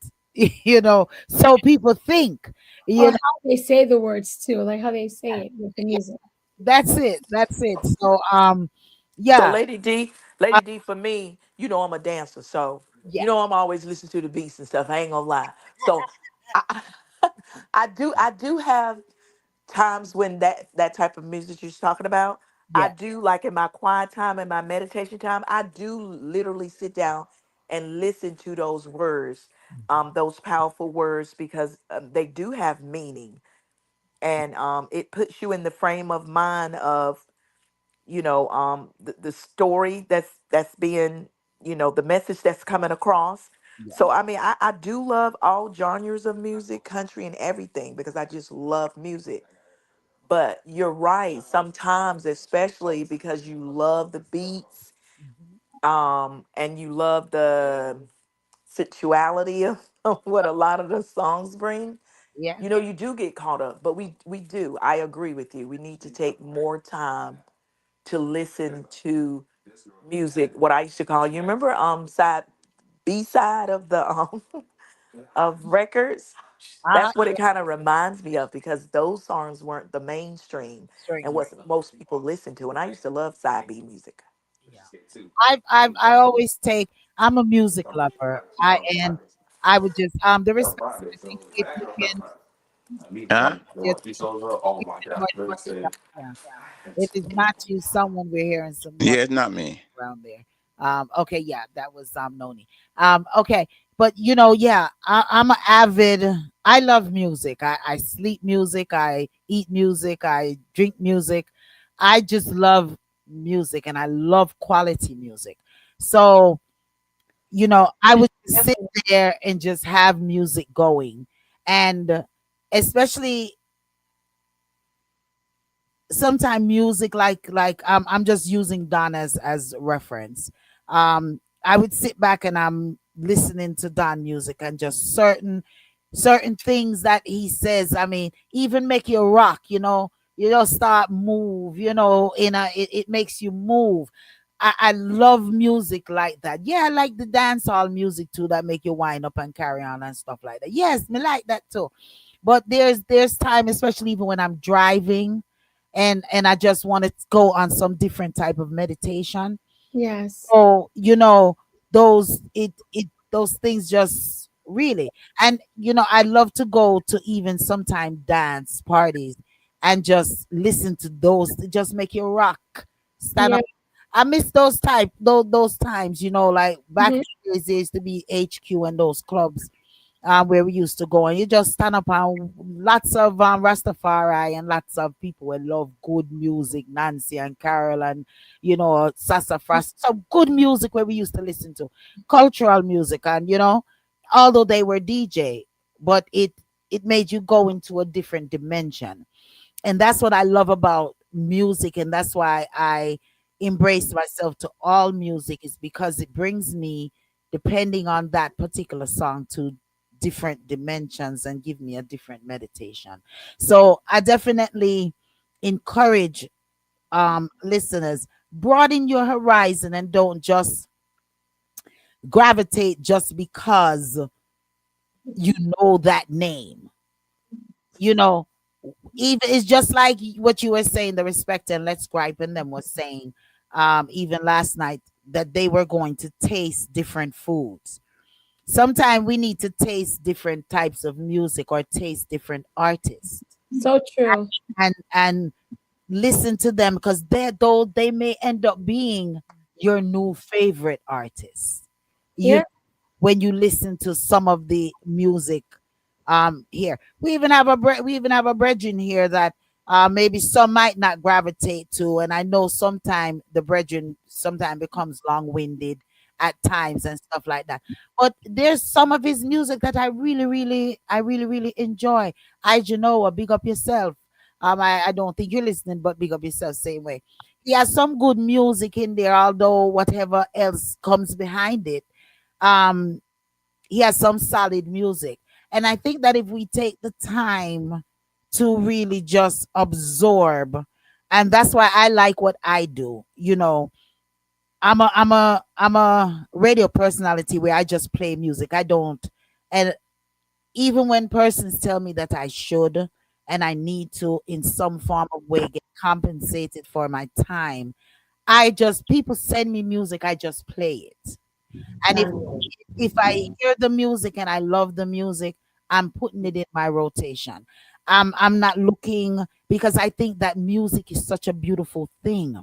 So people think, Or you know, how they say the words too, like how they say it with the music. that's it. That's it. So So yeah. Lady D, for me, I'm a dancer, so Yeah. I'm always listening to the beats and stuff. I ain't gonna lie. So I, I do have times when that type of music you're talking about. I Yeah. do, like, in my quiet time and my meditation time, I do literally sit down and listen to those words, those powerful words, because they do have meaning, and it puts you in the frame of mind of the story that's being, the message that's coming across. Yeah. So I mean, I do love all genres of music, country and everything, because I just love music. But you're right. Sometimes, especially because you love the beats, Mhm. and you love the sensuality of what a lot of the songs bring, Yeah. you do get caught up. But we do. I agree with you. We need to take more time to listen to music. What I used to call, you remember, side B side of the of records. Uh-huh. That's what it kind of reminds me of, because those songs weren't the mainstream and String. what most people listen to. And I used to love side B music. Yeah. I always take. I'm a music lover. I would just the respect. I think if you can Huh? your we can work on the background. If it's not you, someone we're hearing some noise Yeah, it's not me. around there. Okay, yeah, that was Noni. Okay, but yeah, I'm an avid. I love music. I sleep music. I eat music. I drink music. I just love music, and I love quality music. So I would just sit there and just have music going, and especially sometimes music like I'm just using Don as reference. I would sit back and I'm listening to Don music, and just certain things that he says, I mean, even make you rock, you just start move, it makes you move. I love music like that. Yeah, I like the dance hall music too, that make you wind up and carry on and stuff like that. Yes, me like that too. But there's time, especially even when I'm driving, and I just want to go on some different type of meditation. Yes. So, those things just really, and I love to go to even sometime dance parties and just listen to those to just make you rock, stand Yeah. up. I miss those times, like back Mhm. in the days, there used to be HQ and those clubs, where we used to go, and you just stand up, and lots of Rastafari and lots of people who love good music, Nancy and Carol, and Sassafras, some good music where we used to listen to cultural music, and although they were DJ, but it made you go into a different dimension. And that's what I love about music, and that's why I embrace myself to all music, is because it brings me, depending on that particular song, to different dimensions and give me a different meditation. So I definitely encourage listeners, broaden your horizon and don't just gravitate just because you know that name. You know, even it's just like what you were saying, the respect and let's gripe and them was saying, even last night, that they were going to taste different foods. Sometimes we need to taste different types of music or taste different artists, So true. and listen to them, because though they may end up being your new favorite artists. You Yeah. when you listen to some of the music, here we even have a brethren here that maybe some might not gravitate to, and I know sometimes the brethren sometimes becomes long-winded at times and stuff like that, but there's some of his music that I really enjoy. I Genoa, big up yourself. I don't think you're listening, but big up yourself same way. He has some good music in there, although whatever else comes behind it, um he has some solid music. And I think that if we take the time to really just absorb, and that's why I like what I do. I'm a radio personality where I just play music. I don't, and even when persons tell me that I should and I need to in some form of way get compensated for my time, people send me music, I just play it. And if I hear the music and I love the music, I'm putting it in my rotation. I'm not looking, because I think that music is such a beautiful thing.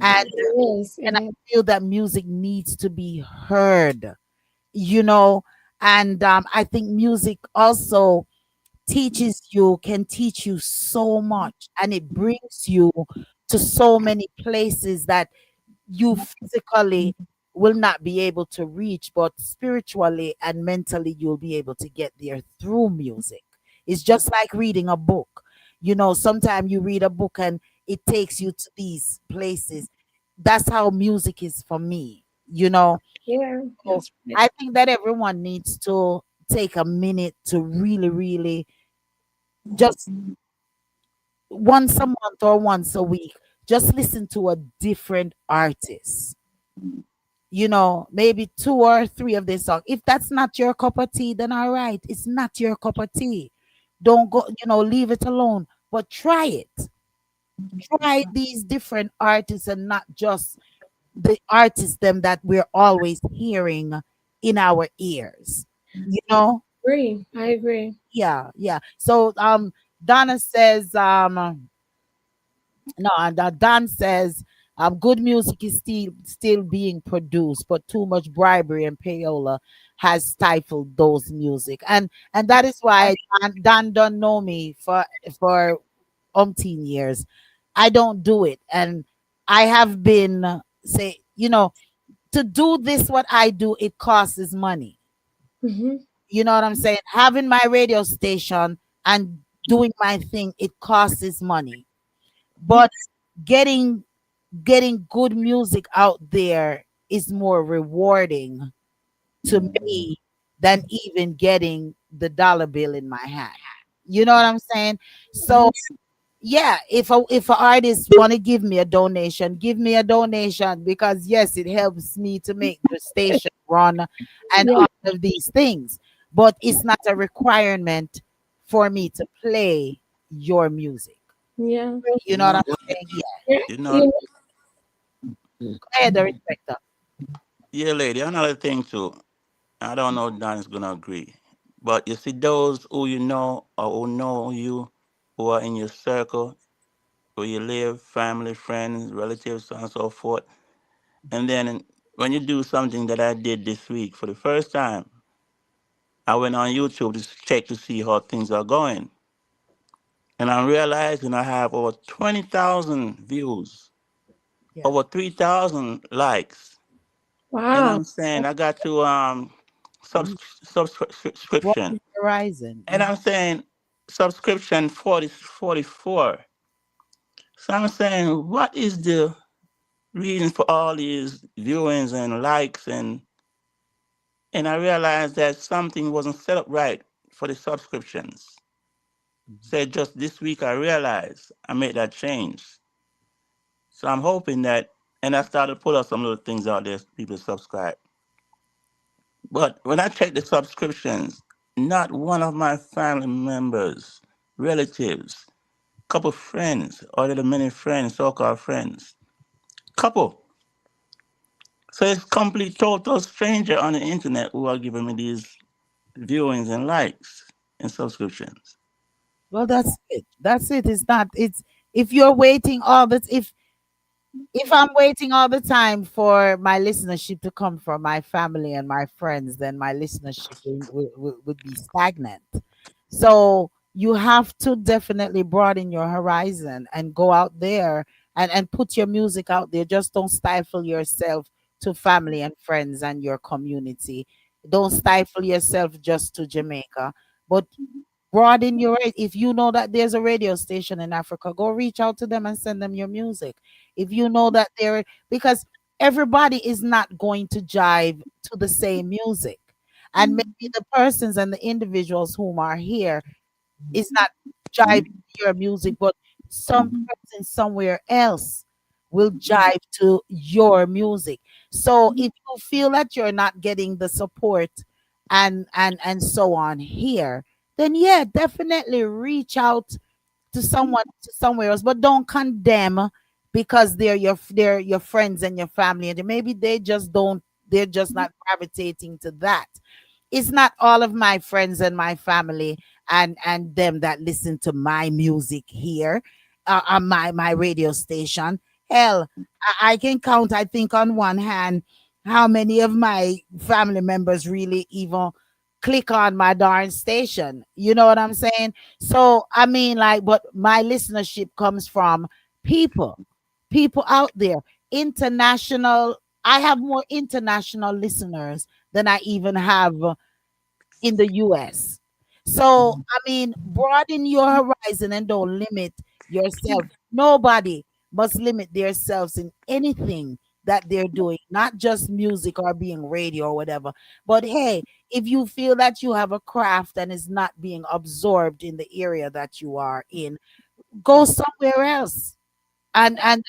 And It is. It and I is. feel that music needs to be heard, you know. And I think music also can teach you so much, and it brings you to so many places that you physically will not be able to reach, but spiritually and mentally you'll be able to get there through music. It's just like reading a book. Sometimes you read a book and it takes you to these places. That's how music is for me, Yeah, so that's right. I think that everyone needs to take a minute to really, really just once a month or once a week, just listen to a different artist. Maybe two or three of their songs. If that's not your cup of tea, then all right, it's not your cup of tea. Don't go, leave it alone. But try it. Try these different artists and not just the artists them that we're always hearing in our ears. You know? I agree. Yeah, yeah. So Donna says no, and Dan says good music is still being produced, but too much bribery and payola has stifled those music, and that is why Dan don't know me for umpteen years. I don't do it, and I have been say to do this what I do. It costs money. Hmm. You know what I'm saying? Having my radio station and doing my thing, it costs money, but getting getting good music out there is more rewarding to me than even getting the dollar bill in my hand. You know what I'm saying? So yeah, if an artist want to give me a donation because yes, it helps me to make the station run and Yeah, all of these things. But it's not a requirement for me to play your music. yeah, You know what I'm saying? Yeah. yeah. You know, You Go ahead, the respecter. yeah, lady. Another thing too. I don't know if Don is gonna agree, but you see those who you know or who know you, who are in your circle, where you live, family, friends, relatives, so on and so forth. And then when you do something that I did this week for the first time, I went on YouTube to check to see how things are going. And I'm realizing I have over 20,000 views, Yeah. over 3,000 likes. And wow. I'm saying I got to What subscription. is Horizon? And I'm saying subscription 44. So I'm saying, what is the reason for all these viewings and likes? And I realized that something wasn't set up right for the subscriptions. So just this week I realized I made that change. So I'm hoping that, and I started to put up some little things out there so people subscribe. But when I checked the subscriptions, not one of my family members, relatives, couple friends, or the many friends, so-called friends, couple. So it's complete total stranger on the internet who are giving me these viewings and likes and subscriptions. Well, that's it. That's it. It's not. It's if you're waiting all the if I'm waiting all the time for my listenership to come from my family and my friends, then my listenership would be stagnant. So you have to definitely broaden your horizon and go out there and put your music out there. Just don't stifle yourself to family and friends and your community. Don't stifle yourself just to Jamaica, but broaden your if you know that there's a radio station in Africa, go reach out to them and send them your music. If you know that there because everybody is not going to jive to the same music. And maybe the persons and the individuals whom are here is not jive to your music, but some person somewhere else will jive to your music. So if you feel that you're not getting the support and so on here, then yeah, definitely reach out to someone to somewhere else, but don't condemn because they're your friends and your family, and maybe they're just not gravitating to that. It's not all of my friends and my family and them that listen to my music here on my radio station. Hell, I can count, I think, on one hand how many of my family members really even click on my darn station. You know what I'm saying? So I mean, like, but my listenership comes from people, people out there, international. I have more international listeners than I even have in the US. So, I mean, broaden your horizon and don't limit yourself. Nobody must limit themselves in anything that they're doing, not just music or being radio or whatever. But hey, if you feel that you have a craft and is not being absorbed in the area that you are in, go somewhere else. And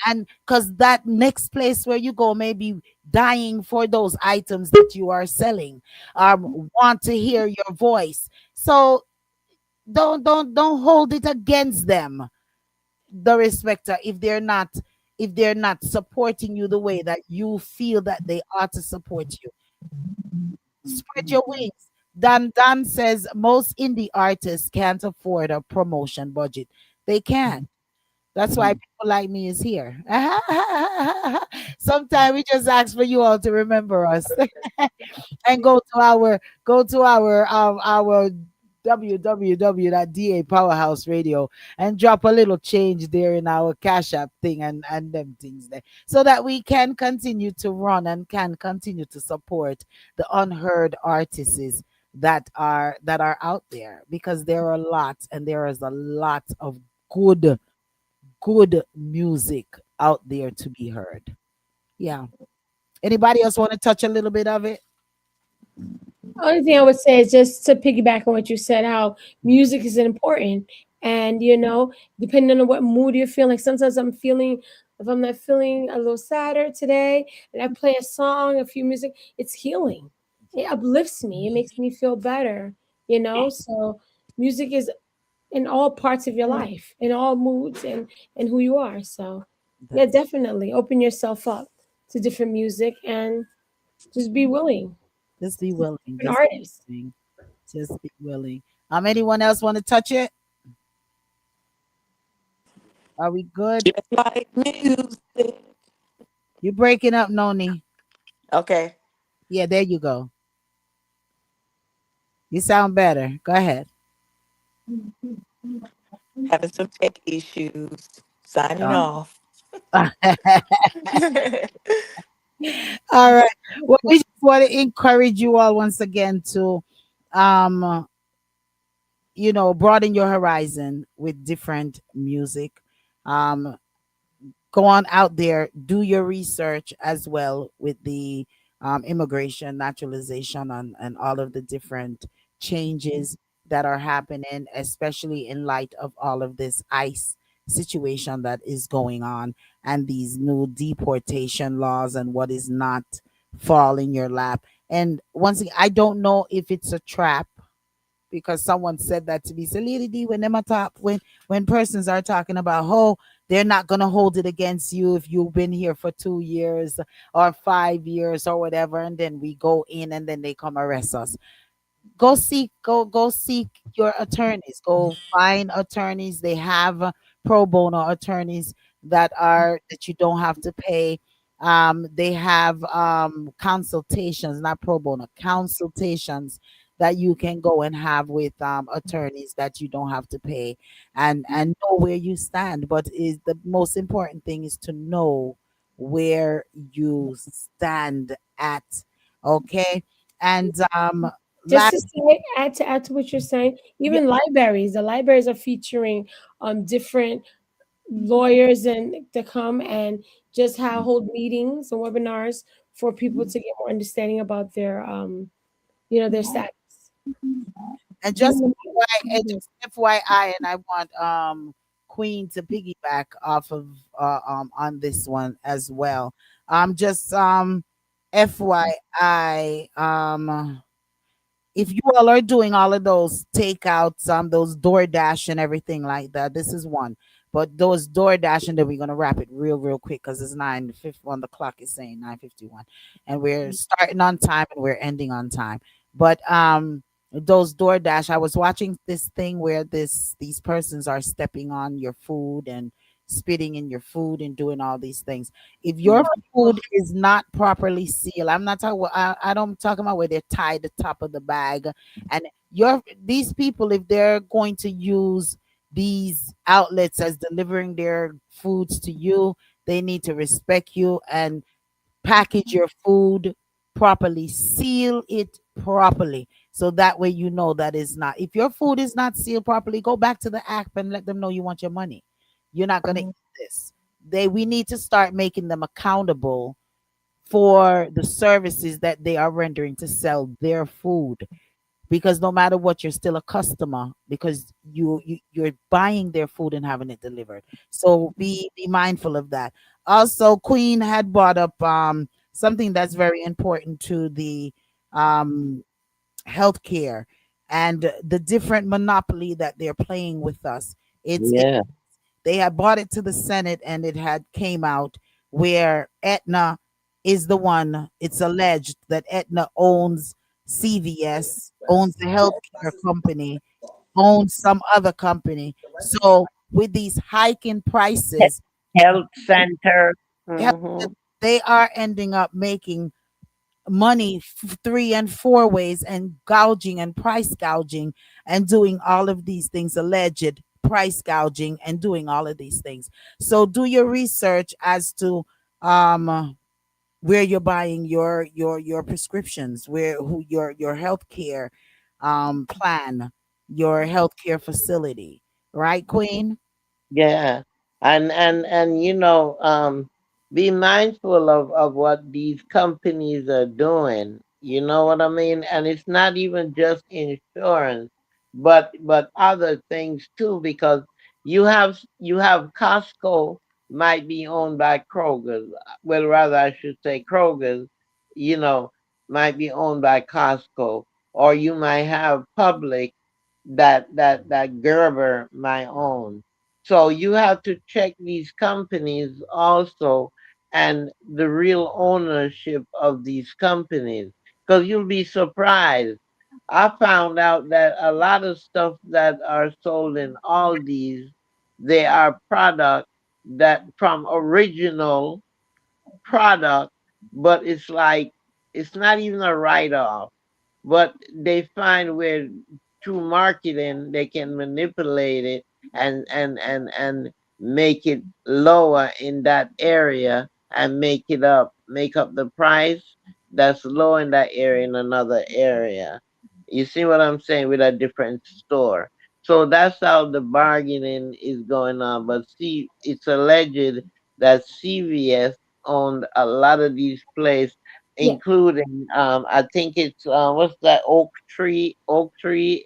because that next place where you go may be dying for those items that you are selling, want to hear your voice. So don't hold it against them, the respecter, if they're not supporting you the way that you feel that they ought to support you. Spread your wings. Dan says most indie artists can't afford a promotion budget. They can't. That's why people like me is here. Sometimes we just ask for you all to remember us. And go to our www.da Powerhouse Radio and drop a little change there in our Cash App thing and them things there, so that we can continue to run and can continue to support the unheard artists that are out there, because there are lots and there is a lot of good music out there to be heard. Yeah. Anybody else want to touch a little bit of it? Only thing I would say is just to piggyback on what you said, how music is important. And, depending on what mood you're feeling, sometimes if I'm not feeling a little sadder today and I play a song, a few music, it's healing. It uplifts me. It makes me feel better. So music is in all parts of your life, in all moods and who you are. So, yeah, That's definitely open yourself up to different music and just be willing. Just be willing. Different Just be artists. willing. Just be willing. Anyone else want to touch it? Are we good? Just like music. You're breaking up, Noni. Okay. Yeah, there you go. You sound better. Go ahead. Having some tech issues. Signing Uh, off. all right. Well, we just want to encourage you all once again to, um, broaden your horizon with different music. Um, Go on out there, do your research as well with the immigration, naturalization, and all of the different changes that are happening, especially in light of all of this ICE situation that is going on and these new deportation laws and what is not fall in your lap. And once again, I don't know if it's a trap, because someone said that to me. So, Lady D, when them are talk, when persons are talking about, oh, they're not gonna hold it against you if you've been here for 2 years or 5 years or whatever, and then we go in and then they come arrest us. Go seek your attorneys. Go find attorneys. They have pro bono attorneys that you don't have to pay. They have consultations, not pro bono consultations, that you can go and have with attorneys that you don't have to pay, and know where you stand. But is the most important thing is to know where you stand at. Okay. And Just last, to say, add to what you're saying, yeah, even libraries, the libraries are featuring different lawyers and to come and just hold meetings and webinars for people to get more understanding about their status. and just Even FYI, the- just FYI, and I want Queen to piggyback off of on this one as well. Just FYI, if you all are doing all of those takeouts, those DoorDash and everything like that, this is one. But those DoorDash, and then we're gonna wrap it real quick because it's 9:50 on the clock is saying 9:51, and we're starting on time and we're ending on time. But those DoorDash, I was watching this thing where these persons are stepping on your food and spitting in your food and doing all these things. If your food is not properly sealed, I'm not talking. I don't talking about where they tie the top of the bag, and these people, if they're going to use these outlets as delivering their foods to you, they need to respect you and package your food properly, seal it properly, So that way you know that is not, if your food is not sealed properly, go back to the app and let them know you want your money. You're not going to eat this. We need to start making them accountable for the services that they are rendering to sell their food, because no matter what, you're still a customer, because you're buying their food and having it delivered. So be mindful of that. Also, Queen had brought up something that's very important to the um healthcare and the different monopoly that they're playing with us. Yeah, They had brought it to the Senate, and it had came out where Aetna is the one. It's alleged that Aetna owns CVS, owns the healthcare company, owns some other company. So with these hiking prices, health center. health- Hmm. they are ending up making money three and four ways, and gouging and price gouging and doing all of these things, alleged price gouging and doing all of these things. So do your research as to where you're buying your prescriptions, where who your healthcare plan, your healthcare facility, right, Queen? Yeah, and be mindful of what these companies are doing. You know what I mean? And it's not even just insurance, but other things too, because you have Costco might be owned by Kroger. Well, rather I should say Kroger, you know, might be owned by Costco, or you might have Public that Gerber might own. So you have to check these companies also and the real ownership of these companies, because you'll be surprised. I found out that a lot of stuff that are sold in Aldi's, they are product that from original product, but it's like it's not even a write off, but they find where through marketing they can manipulate it and make it lower in that area and make up the price that's low in that area in another area. You see what I'm saying, with a different store. So that's how the bargaining is going on. But see, it's alleged that CVS owned a lot of these places, Yeah. including I think it's what's that, Oak Tree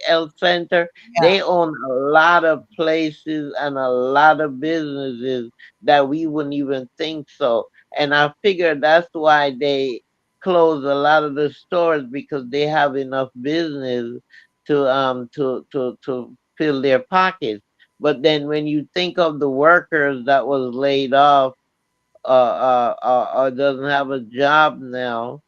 Health Center. Yeah. They own a lot of places and a lot of businesses that we wouldn't even think so. And I figure that's why they close a lot of the stores, because they have enough business to fill their pockets. But then when you think of the workers that was laid off, or doesn't have a job now,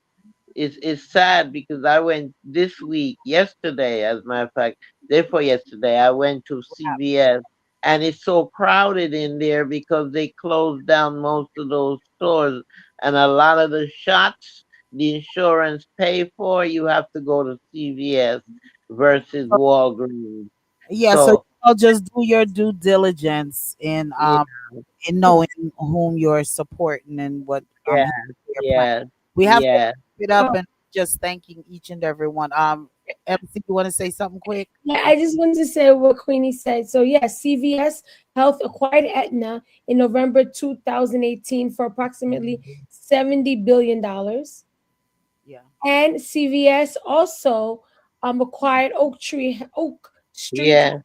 it's sad, because I went this week, yesterday, as a matter of fact, therefore yesterday, I went to CVS, and it's so crowded in there because they closed down most of those stores, and a lot of the shots the insurance pay for, you have to go to CVS versus Walgreens. Yeah, so you So know, just do your due diligence yeah, in knowing whom you're supporting and what yeah, who your plan. yeah, We have to yeah. wrap it up Oh, and just thanking each and every one. MC, you want to say something quick? yeah, I just wanted to say what Queenie said. So, yes, CVS Health acquired Aetna in November 2018 for approximately $70 billion. Yeah. And CVS also acquired Oak Street Yeah,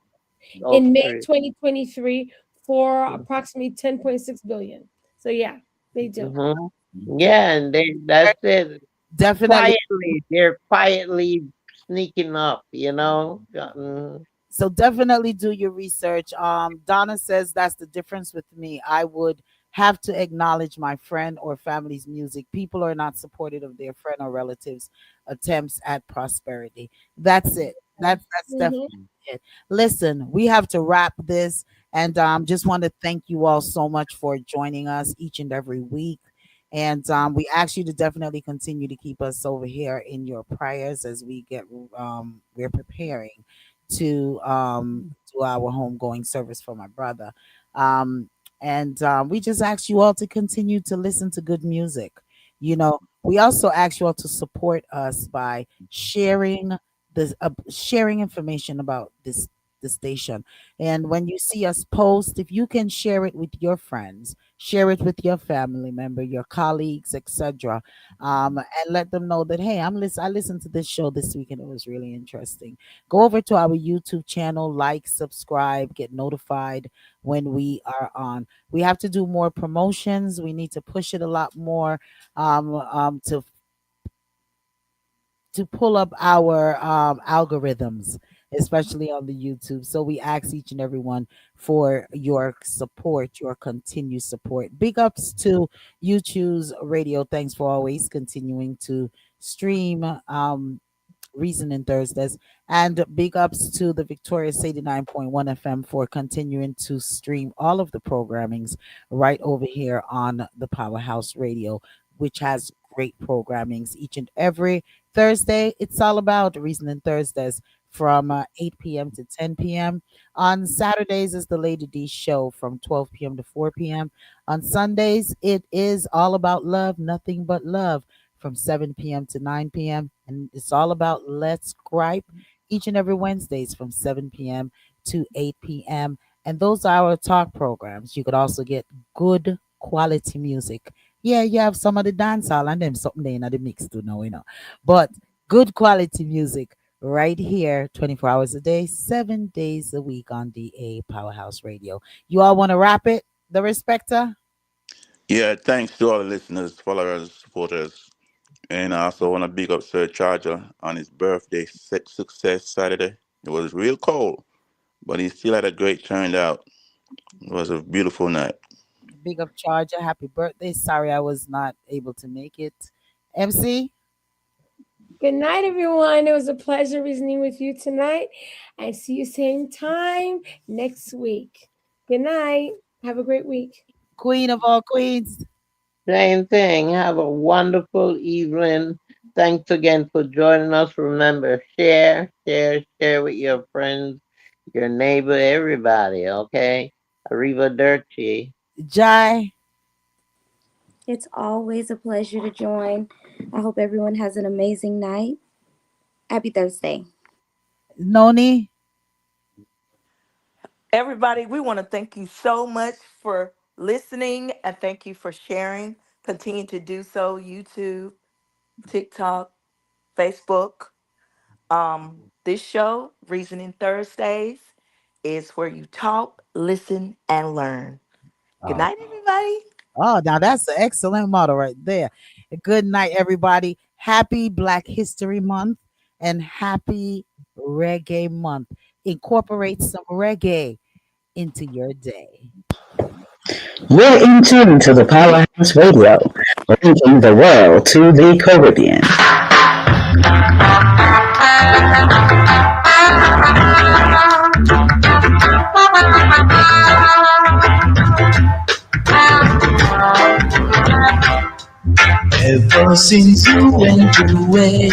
Oak in May Street. 2023 for approximately 10.6 billion. So yeah, they do. Hmm. Yeah, and that's it. Definitely. They're quietly sneaking up, you know? Mhm. So definitely do your research. Donna says that's the difference with me. I would have to acknowledge my friend or family's music. People are not supportive of their friend or relatives' attempts at prosperity. That's it. That's definitely Hmm. it. Listen, we have to wrap this, and just want to thank you all so much for joining us each and every week. And we ask you to definitely continue to keep us over here in your prayers as we get we're preparing to do our homegoing service for my brother. Um, and we just ask you all to continue to listen to good music. You know, we also ask you all to support us by sharing this sharing information about this the station. And when you see us post, if you can share it with your friends, share it with your family member, your colleagues, etc., and let them know that, hey, I listened to this show this week and it was really interesting. Go over to our YouTube channel, like, subscribe, get notified when we are on. We have to do more promotions. We need to push it a lot more, to pull up our algorithms, especially on the YouTube. So we ask each and everyone for your support, your continued support. Big ups to You Choose Radio. Thanks for always continuing to stream. Reasoning Thursdays. And big ups to the Victorious 89.1 FM for continuing to stream all of the programmings right over here on the Powerhouse Radio, which has great programmings each and every Thursday. It's all about Reasoning Thursdays from 8 p.m. to 10 p.m. On Saturdays is the Lady D show from 12 p.m. to 4 p.m. On Sundays, it is all about love, nothing but love from 7 p.m. to 9 p.m. And it's all about Let's Gripe each and every Wednesdays from 7 p.m. to 8 p.m. And those are our talk programs. You could also get good quality music. Yeah, you have some of the dancehall and them something there in the mix too now. But good quality music right here, 24 hours a day, 7 days a week on DA Powerhouse Radio. You all want to wrap it? The Respecter? Yeah, thanks to all the listeners, followers, supporters. And I also want to big up Sir Charger on his birthday success Saturday. It was real cold, but he still had a great turnout. It was a beautiful night. Big up Charger. Happy birthday. Sorry I was not able to make it. MC, Good night, everyone. It was a pleasure reasoning with you tonight. I see you same time next week. Good night. Have a great week. Queen of all queens. Same thing. Have a wonderful evening. Thanks again for joining us. Remember, share with your friends, your neighbor, everybody, okay? Arrivederci. Jai, It's always a pleasure to join. I hope everyone has an amazing night. Happy Thursday. Noni, Everybody, we want to thank you so much for listening and thank you for sharing. Continue to do so. YouTube, TikTok, Facebook. This show, Reasoning Thursdays, is where you talk, listen, and learn. Good oh, night, everybody. now that's an excellent motto right there. Good night, everybody. Happy Black History Month and happy Reggae Month. Incorporate some reggae into your day. You're in tune to the Powerhouse Radio, linking the world to the Caribbean. Ever since you went away,